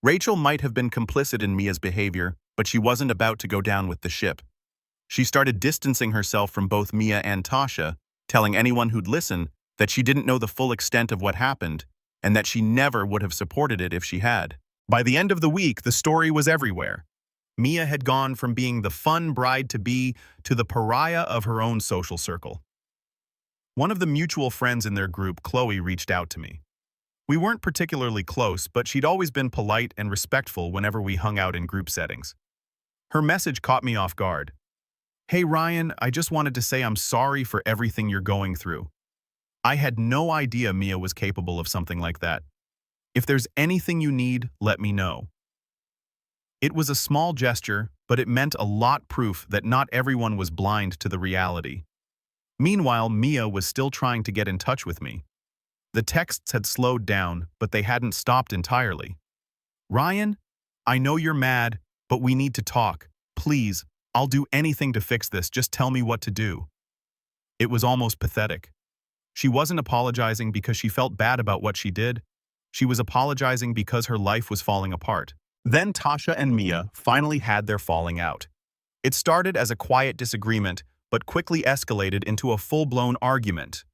Rachel might have been complicit in Mia's behavior, but she wasn't about to go down with the ship. She started distancing herself from both Mia and Tasha, telling anyone who'd listen that she didn't know the full extent of what happened, and that she never would have supported it if she had. By the end of the week, the story was everywhere. Mia had gone from being the fun bride-to-be to the pariah of her own social circle. One of the mutual friends in their group, Chloe, reached out to me. We weren't particularly close, but she'd always been polite and respectful whenever we hung out in group settings. Her message caught me off guard. Hey Ryan, I just wanted to say I'm sorry for everything you're going through. I had no idea Mia was capable of something like that. If there's anything you need, let me know. It was a small gesture, but it meant a lot, proof that not everyone was blind to the reality. Meanwhile, Mia was still trying to get in touch with me. The texts had slowed down, but they hadn't stopped entirely. Ryan, I know you're mad, but we need to talk. Please, I'll do anything to fix this, just tell me what to do. It was almost pathetic. She wasn't apologizing because she felt bad about what she did. She was apologizing because her life was falling apart. Then Tasha and Mia finally had their falling out. It started as a quiet disagreement, but quickly escalated into a full-blown argument.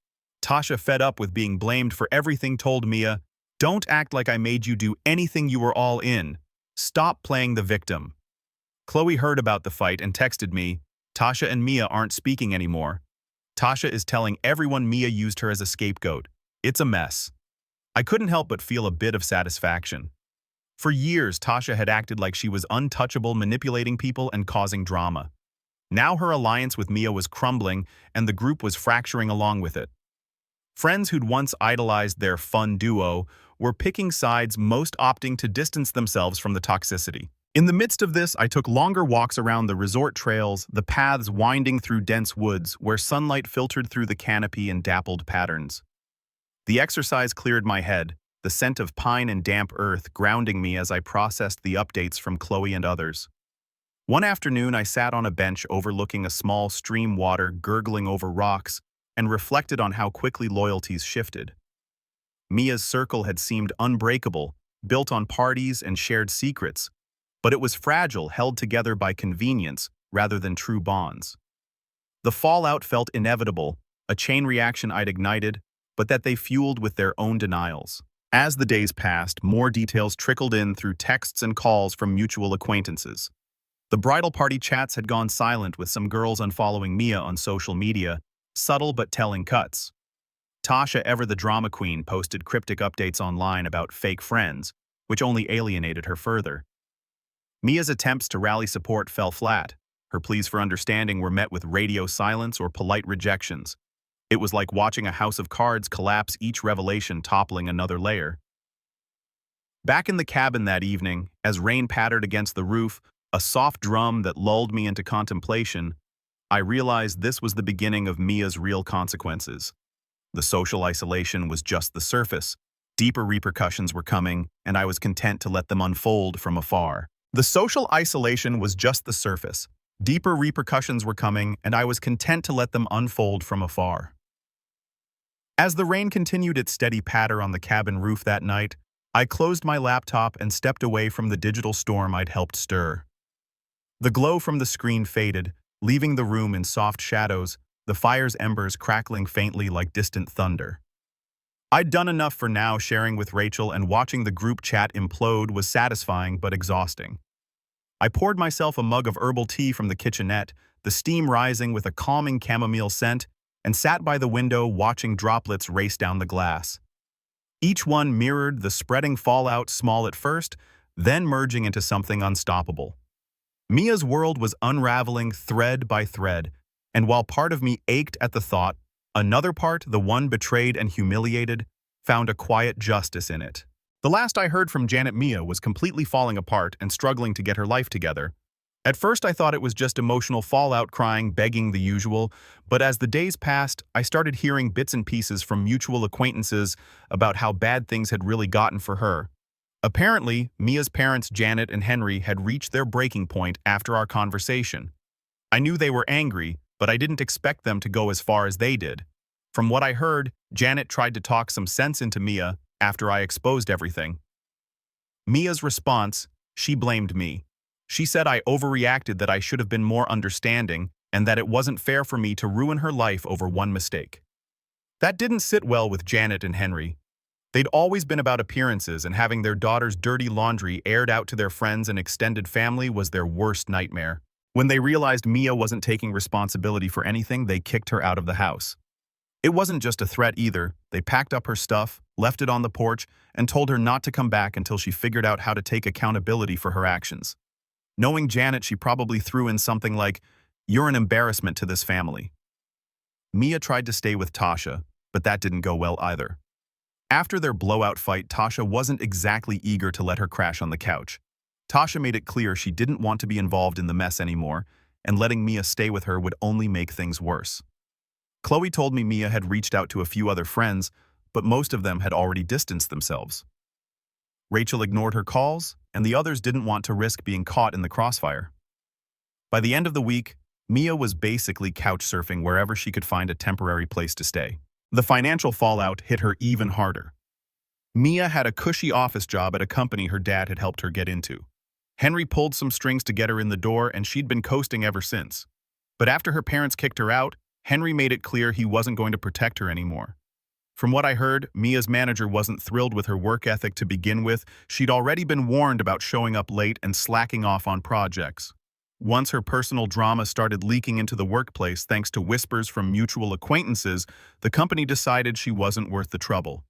Tasha, fed up with being blamed for everything, told Mia, "Don't act like I made you do anything, you were all in. Stop playing the victim." Chloe heard about the fight and texted me, "Tasha and Mia aren't speaking anymore. Tasha is telling everyone Mia used her as a scapegoat. It's a mess." I couldn't help but feel a bit of satisfaction. For years, Tasha had acted like she was untouchable, manipulating people and causing drama. Now her alliance with Mia was crumbling, and the group was fracturing along with it. Friends who'd once idolized their fun duo were picking sides, most opting to distance themselves from the toxicity. In the midst of this, I took longer walks around the resort trails, the paths winding through dense woods where sunlight filtered through the canopy in dappled patterns. The exercise cleared my head, the scent of pine and damp earth grounding me as I processed the updates from Chloe and others. One afternoon, I sat on a bench overlooking a small stream, water gurgling over rocks, and reflected on how quickly loyalties shifted. Mia's circle had seemed unbreakable, built on parties and shared secrets, but it was fragile, held together by convenience rather than true bonds. The fallout felt inevitable, a chain reaction I'd ignited, but that they fueled with their own denials. As the days passed, more details trickled in through texts and calls from mutual acquaintances. The bridal party chats had gone silent with some girls unfollowing Mia on social media, subtle but telling cuts. Tasha, ever the drama queen, posted cryptic updates online about fake friends, which only alienated her further. Mia's attempts to rally support fell flat. Her pleas for understanding were met with radio silence or polite rejections. It was like watching a house of cards collapse, each revelation toppling another layer. Back in the cabin that evening, as rain pattered against the roof, a soft drum that lulled me into contemplation, I realized this was the beginning of Mia's real consequences. The social isolation was just the surface. Deeper repercussions were coming, and I was content to let them unfold from afar. The social isolation was just the surface. Deeper repercussions were coming, and I was content to let them unfold from afar. As the rain continued its steady patter on the cabin roof that night, I closed my laptop and stepped away from the digital storm I'd helped stir. The glow from the screen faded, leaving the room in soft shadows, the fire's embers crackling faintly like distant thunder. I'd done enough for now. Sharing with Rachel and watching the group chat implode was satisfying but exhausting. I poured myself a mug of herbal tea from the kitchenette, the steam rising with a calming chamomile scent, and sat by the window watching droplets race down the glass. Each one mirrored the spreading fallout, small at first, then merging into something unstoppable. Mia's world was unraveling thread by thread, and while part of me ached at the thought, another part, the one betrayed and humiliated, found a quiet justice in it. The last I heard from Janet, Mia was completely falling apart and struggling to get her life together. At first I thought it was just emotional fallout, crying, begging, the usual, but as the days passed, I started hearing bits and pieces from mutual acquaintances about how bad things had really gotten for her. Apparently, Mia's parents, Janet and Henry, had reached their breaking point after our conversation. I knew they were angry, but I didn't expect them to go as far as they did. From what I heard, Janet tried to talk some sense into Mia after I exposed everything. Mia's response, she blamed me. She said I overreacted, that I should have been more understanding, and that it wasn't fair for me to ruin her life over one mistake. That didn't sit well with Janet and Henry. They'd always been about appearances, and having their daughter's dirty laundry aired out to their friends and extended family was their worst nightmare. When they realized Mia wasn't taking responsibility for anything, they kicked her out of the house. It wasn't just a threat either. They packed up her stuff, left it on the porch, and told her not to come back until she figured out how to take accountability for her actions. Knowing Janet, she probably threw in something like, "You're an embarrassment to this family." Mia tried to stay with Tasha, but that didn't go well either. After their blowout fight, Tasha wasn't exactly eager to let her crash on the couch. Tasha made it clear she didn't want to be involved in the mess anymore, and letting Mia stay with her would only make things worse. Chloe told me Mia had reached out to a few other friends, but most of them had already distanced themselves. Rachel ignored her calls, and the others didn't want to risk being caught in the crossfire. By the end of the week, Mia was basically couch surfing wherever she could find a temporary place to stay. The financial fallout hit her even harder. Mia had a cushy office job at a company her dad had helped her get into. Henry pulled some strings to get her in the door, and she'd been coasting ever since. But after her parents kicked her out, Henry made it clear he wasn't going to protect her anymore. From what I heard, Mia's manager wasn't thrilled with her work ethic to begin with. She'd already been warned about showing up late and slacking off on projects. Once her personal drama started leaking into the workplace thanks to whispers from mutual acquaintances, the company decided she wasn't worth the trouble.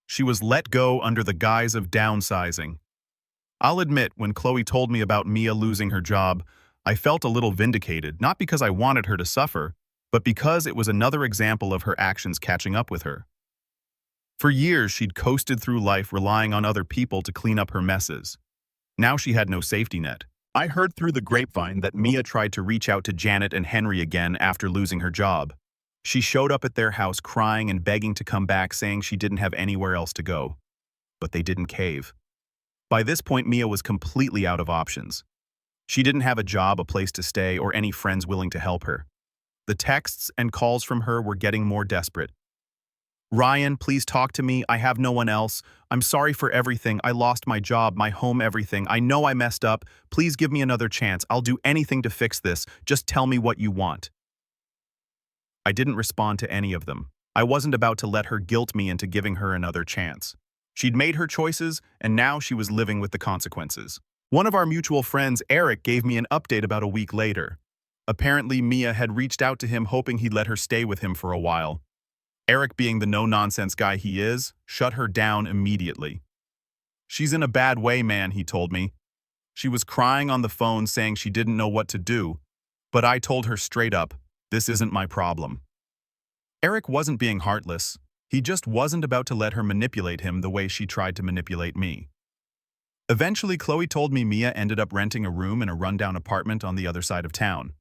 She was let go under the guise of downsizing. I'll admit, when Chloe told me about Mia losing her job, I felt a little vindicated, not because I wanted her to suffer, but because it was another example of her actions catching up with her. For years, she'd coasted through life relying on other people to clean up her messes. Now she had no safety net. I heard through the grapevine that Mia tried to reach out to Janet and Henry again after losing her job. She showed up at their house crying and begging to come back, saying she didn't have anywhere else to go. But they didn't cave. By this point, Mia was completely out of options. She didn't have a job, a place to stay, or any friends willing to help her. The texts and calls from her were getting more desperate. "Ryan, please talk to me. I have no one else. I'm sorry for everything. I lost my job, my home, everything. I know I messed up. Please give me another chance. I'll do anything to fix this. Just tell me what you want." I didn't respond to any of them. I wasn't about to let her guilt me into giving her another chance. She'd made her choices, and now she was living with the consequences. One of our mutual friends, Eric, gave me an update about a week later. Apparently, Mia had reached out to him hoping he'd let her stay with him for a while. Eric, being the no-nonsense guy he is, shut her down immediately. "She's in a bad way, man," he told me. She was crying on the phone saying she didn't know what to do, but I told her straight up, "This isn't my problem." Eric wasn't being heartless. He just wasn't about to let her manipulate him the way she tried to manipulate me. Eventually, Chloe told me Mia ended up renting a room in a rundown apartment on the other side of town.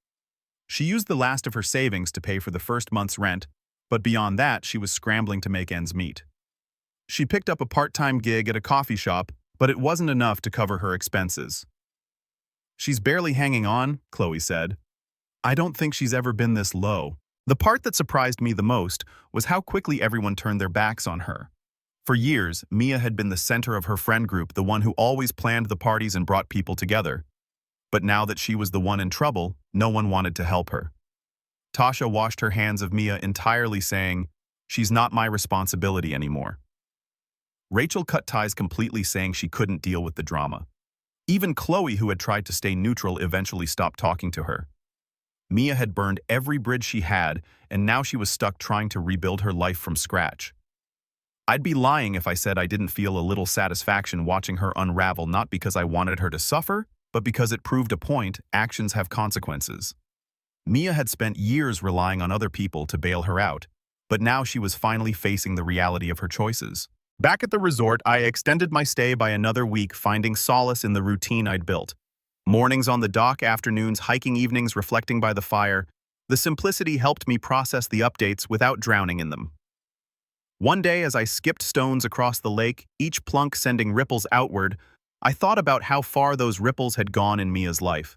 She used the last of her savings to pay for the first month's rent, but beyond that, she was scrambling to make ends meet. She picked up a part-time gig at a coffee shop, but it wasn't enough to cover her expenses. "She's barely hanging on," Chloe said. "I don't think she's ever been this low." The part that surprised me the most was how quickly everyone turned their backs on her. For years, Mia had been the center of her friend group, the one who always planned the parties and brought people together. But now that she was the one in trouble, no one wanted to help her. Tasha washed her hands of Mia entirely, saying, "She's not my responsibility anymore." Rachel cut ties completely, saying she couldn't deal with the drama. Even Chloe, who had tried to stay neutral, eventually stopped talking to her. Mia had burned every bridge she had, and now she was stuck trying to rebuild her life from scratch. I'd be lying if I said I didn't feel a little satisfaction watching her unravel, not because I wanted her to suffer, but because it proved a point: actions have consequences. Mia had spent years relying on other people to bail her out, but now she was finally facing the reality of her choices. Back at the resort, I extended my stay by another week, finding solace in the routine I'd built. Mornings on the dock, afternoons hiking, evenings reflecting by the fire. The simplicity helped me process the updates without drowning in them. One day, as I skipped stones across the lake, each plunk sending ripples outward, I thought about how far those ripples had gone in Mia's life.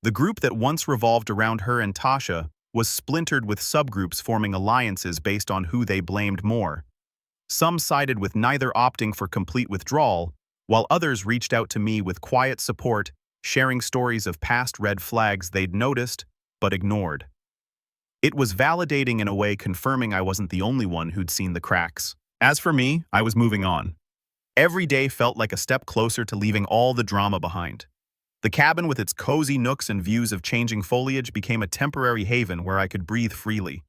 The group that once revolved around her and Tasha was splintered, with subgroups forming alliances based on who they blamed more. Some sided with neither, opting for complete withdrawal, while others reached out to me with quiet support, sharing stories of past red flags they'd noticed but ignored. It was validating in a way, confirming I wasn't the only one who'd seen the cracks. As for me, I was moving on. Every day felt like a step closer to leaving all the drama behind. The cabin, with its cozy nooks and views of changing foliage, became a temporary haven where I could breathe freely.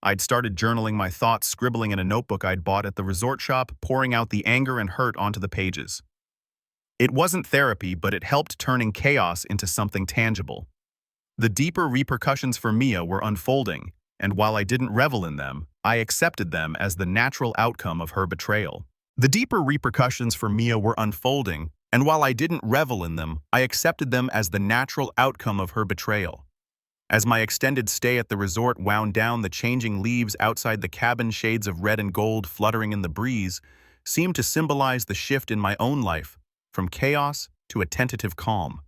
I'd started journaling my thoughts, scribbling in a notebook I'd bought at the resort shop, pouring out the anger and hurt onto the pages. It wasn't therapy, but it helped turning chaos into something tangible. The deeper repercussions for Mia were unfolding, and while I didn't revel in them, I accepted them as the natural outcome of her betrayal. The deeper repercussions for Mia were unfolding, and while I didn't revel in them, I accepted them as the natural outcome of her betrayal. As my extended stay at the resort wound down, the changing leaves outside the cabin, shades of red and gold fluttering in the breeze, seemed to symbolize the shift in my own life, from chaos to a tentative calm.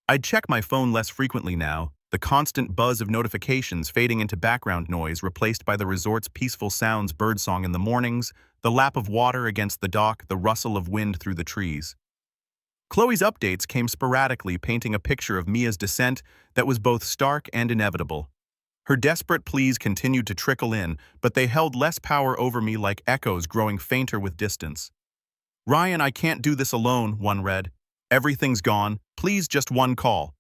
I'd check my phone less frequently now, the constant buzz of notifications fading into background noise, replaced by the resort's peaceful sounds: birdsong in the mornings, the lap of water against the dock, the rustle of wind through the trees. Chloe's updates came sporadically, painting a picture of Mia's descent that was both stark and inevitable. Her desperate pleas continued to trickle in, but they held less power over me, like echoes growing fainter with distance. "Ryan, I can't do this alone," one read. "Everything's gone. Please, just one call."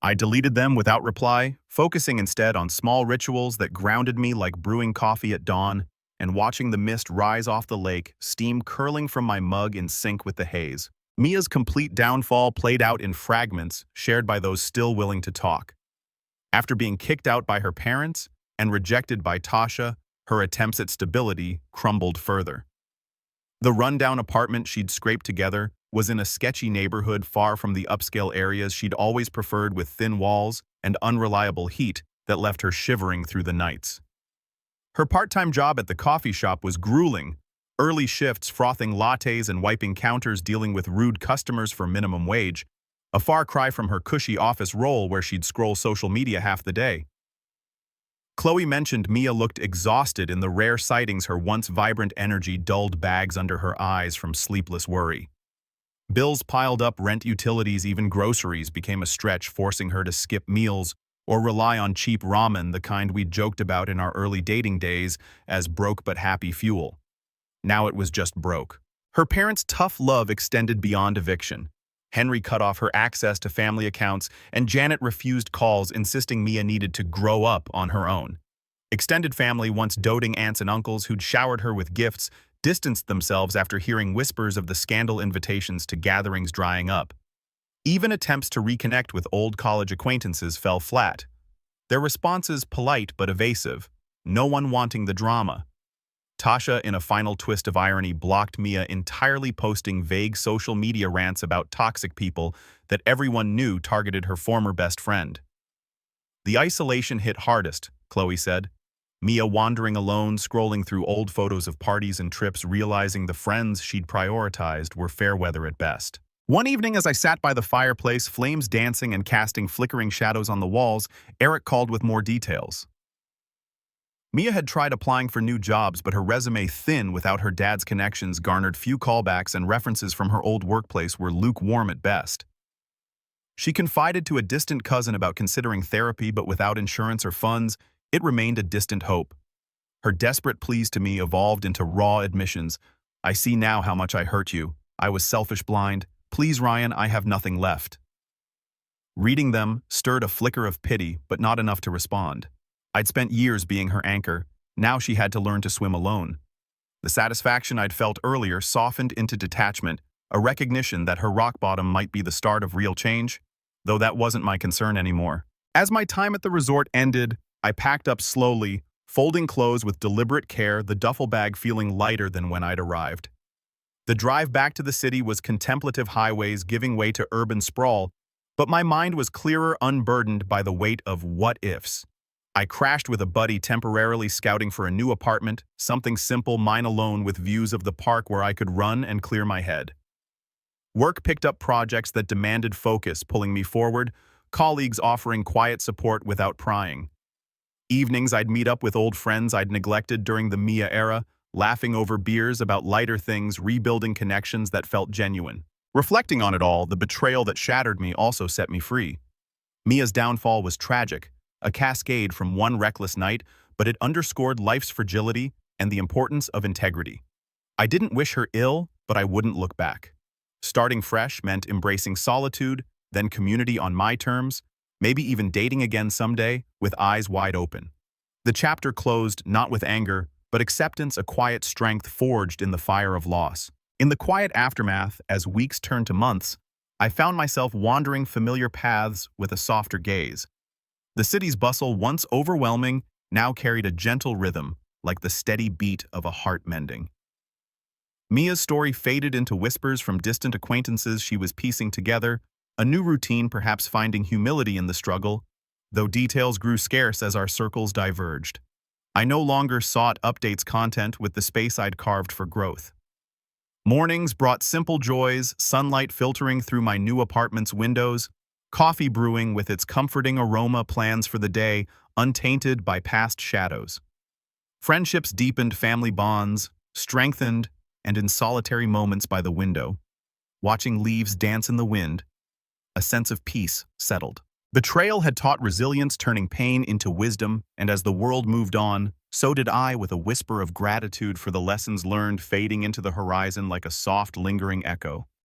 I deleted them without reply, focusing instead on small rituals that grounded me, like brewing coffee at dawn and watching the mist rise off the lake, steam curling from my mug in sync with the haze. Mia's complete downfall played out in fragments shared by those still willing to talk. After being kicked out by her parents and rejected by Tasha, her attempts at stability crumbled further. The rundown apartment she'd scraped together was in a sketchy neighborhood far from the upscale areas she'd always preferred, with thin walls and unreliable heat that left her shivering through the nights. Her part-time job at the coffee shop was grueling: early shifts, frothing lattes and wiping counters, dealing with rude customers for minimum wage, a far cry from her cushy office role where she'd scroll social media half the day. Chloe mentioned Mia looked exhausted in the rare sightings. Her once vibrant energy dulled, bags under her eyes from sleepless worry. Bills piled up: rent, utilities, even groceries became a stretch, forcing her to skip meals or rely on cheap ramen, the kind we'd joked about in our early dating days as broke but happy fuel. Now it was just broke. Her parents' tough love extended beyond eviction. Henry cut off her access to family accounts, and Janet refused calls, insisting Mia needed to grow up on her own. Extended family, once doting aunts and uncles who'd showered her with gifts, distanced themselves after hearing whispers of the scandal invitations to gatherings drying up. Even attempts to reconnect with old college acquaintances fell flat. Their responses polite but evasive, no one wanting the drama. Tasha, in a final twist of irony, blocked Mia, entirely posting vague social media rants about toxic people that everyone knew targeted her former best friend. The isolation hit hardest, Chloe said. Mia wandering alone, scrolling through old photos of parties and trips, realizing the friends she'd prioritized were fair weather at best. One evening, as I sat by the fireplace, flames dancing and casting flickering shadows on the walls, Eric called with more details. Mia had tried applying for new jobs, but her resume, thin without her dad's connections, garnered few callbacks, and references from her old workplace were lukewarm at best. She confided to a distant cousin about considering therapy, but without insurance or funds, it remained a distant hope. Her desperate pleas to me evolved into raw admissions. "I see now how much I hurt you. I was selfish, blind. Please, Ryan, I have nothing left." Reading them stirred a flicker of pity, but not enough to respond. I'd spent years being her anchor. Now she had to learn to swim alone. The satisfaction I'd felt earlier softened into detachment, a recognition that her rock bottom might be the start of real change, though that wasn't my concern anymore. As my time at the resort ended, I packed up slowly, folding clothes with deliberate care, the duffel bag feeling lighter than when I'd arrived. The drive back to the city was contemplative highways giving way to urban sprawl, but my mind was clearer, unburdened by the weight of what-ifs. I crashed with a buddy, temporarily scouting for a new apartment, something simple, mine alone, with views of the park where I could run and clear my head. Work picked up projects that demanded focus, pulling me forward, colleagues offering quiet support without prying. Evenings I'd meet up with old friends I'd neglected during the Mia era, laughing over beers about lighter things, rebuilding connections that felt genuine. Reflecting on it all, the betrayal that shattered me also set me free. Mia's downfall was tragic, a cascade from one reckless night, but it underscored life's fragility and the importance of integrity. I didn't wish her ill, but I wouldn't look back. Starting fresh meant embracing solitude, then community on my terms, maybe even dating again someday, with eyes wide open. The chapter closed not with anger, but acceptance, a quiet strength forged in the fire of loss. In the quiet aftermath, as weeks turned to months, I found myself wandering familiar paths with a softer gaze. The city's bustle, once overwhelming, now carried a gentle rhythm, like the steady beat of a heart mending. Mia's story faded into whispers from distant acquaintances she was piecing together, a new routine, perhaps finding humility in the struggle, though details grew scarce as our circles diverged. I no longer sought updates content with the space I'd carved for growth. Mornings brought simple joys, sunlight filtering through my new apartment's windows, coffee brewing with its comforting aroma, plans for the day untainted by past shadows. Friendships deepened, family bonds strengthened, and in solitary moments by the window, watching leaves dance in the wind, a sense of peace settled. Betrayal had taught resilience, turning pain into wisdom, and as the world moved on, so did I, with a whisper of gratitude for the lessons learned fading into the horizon like a soft, lingering echo.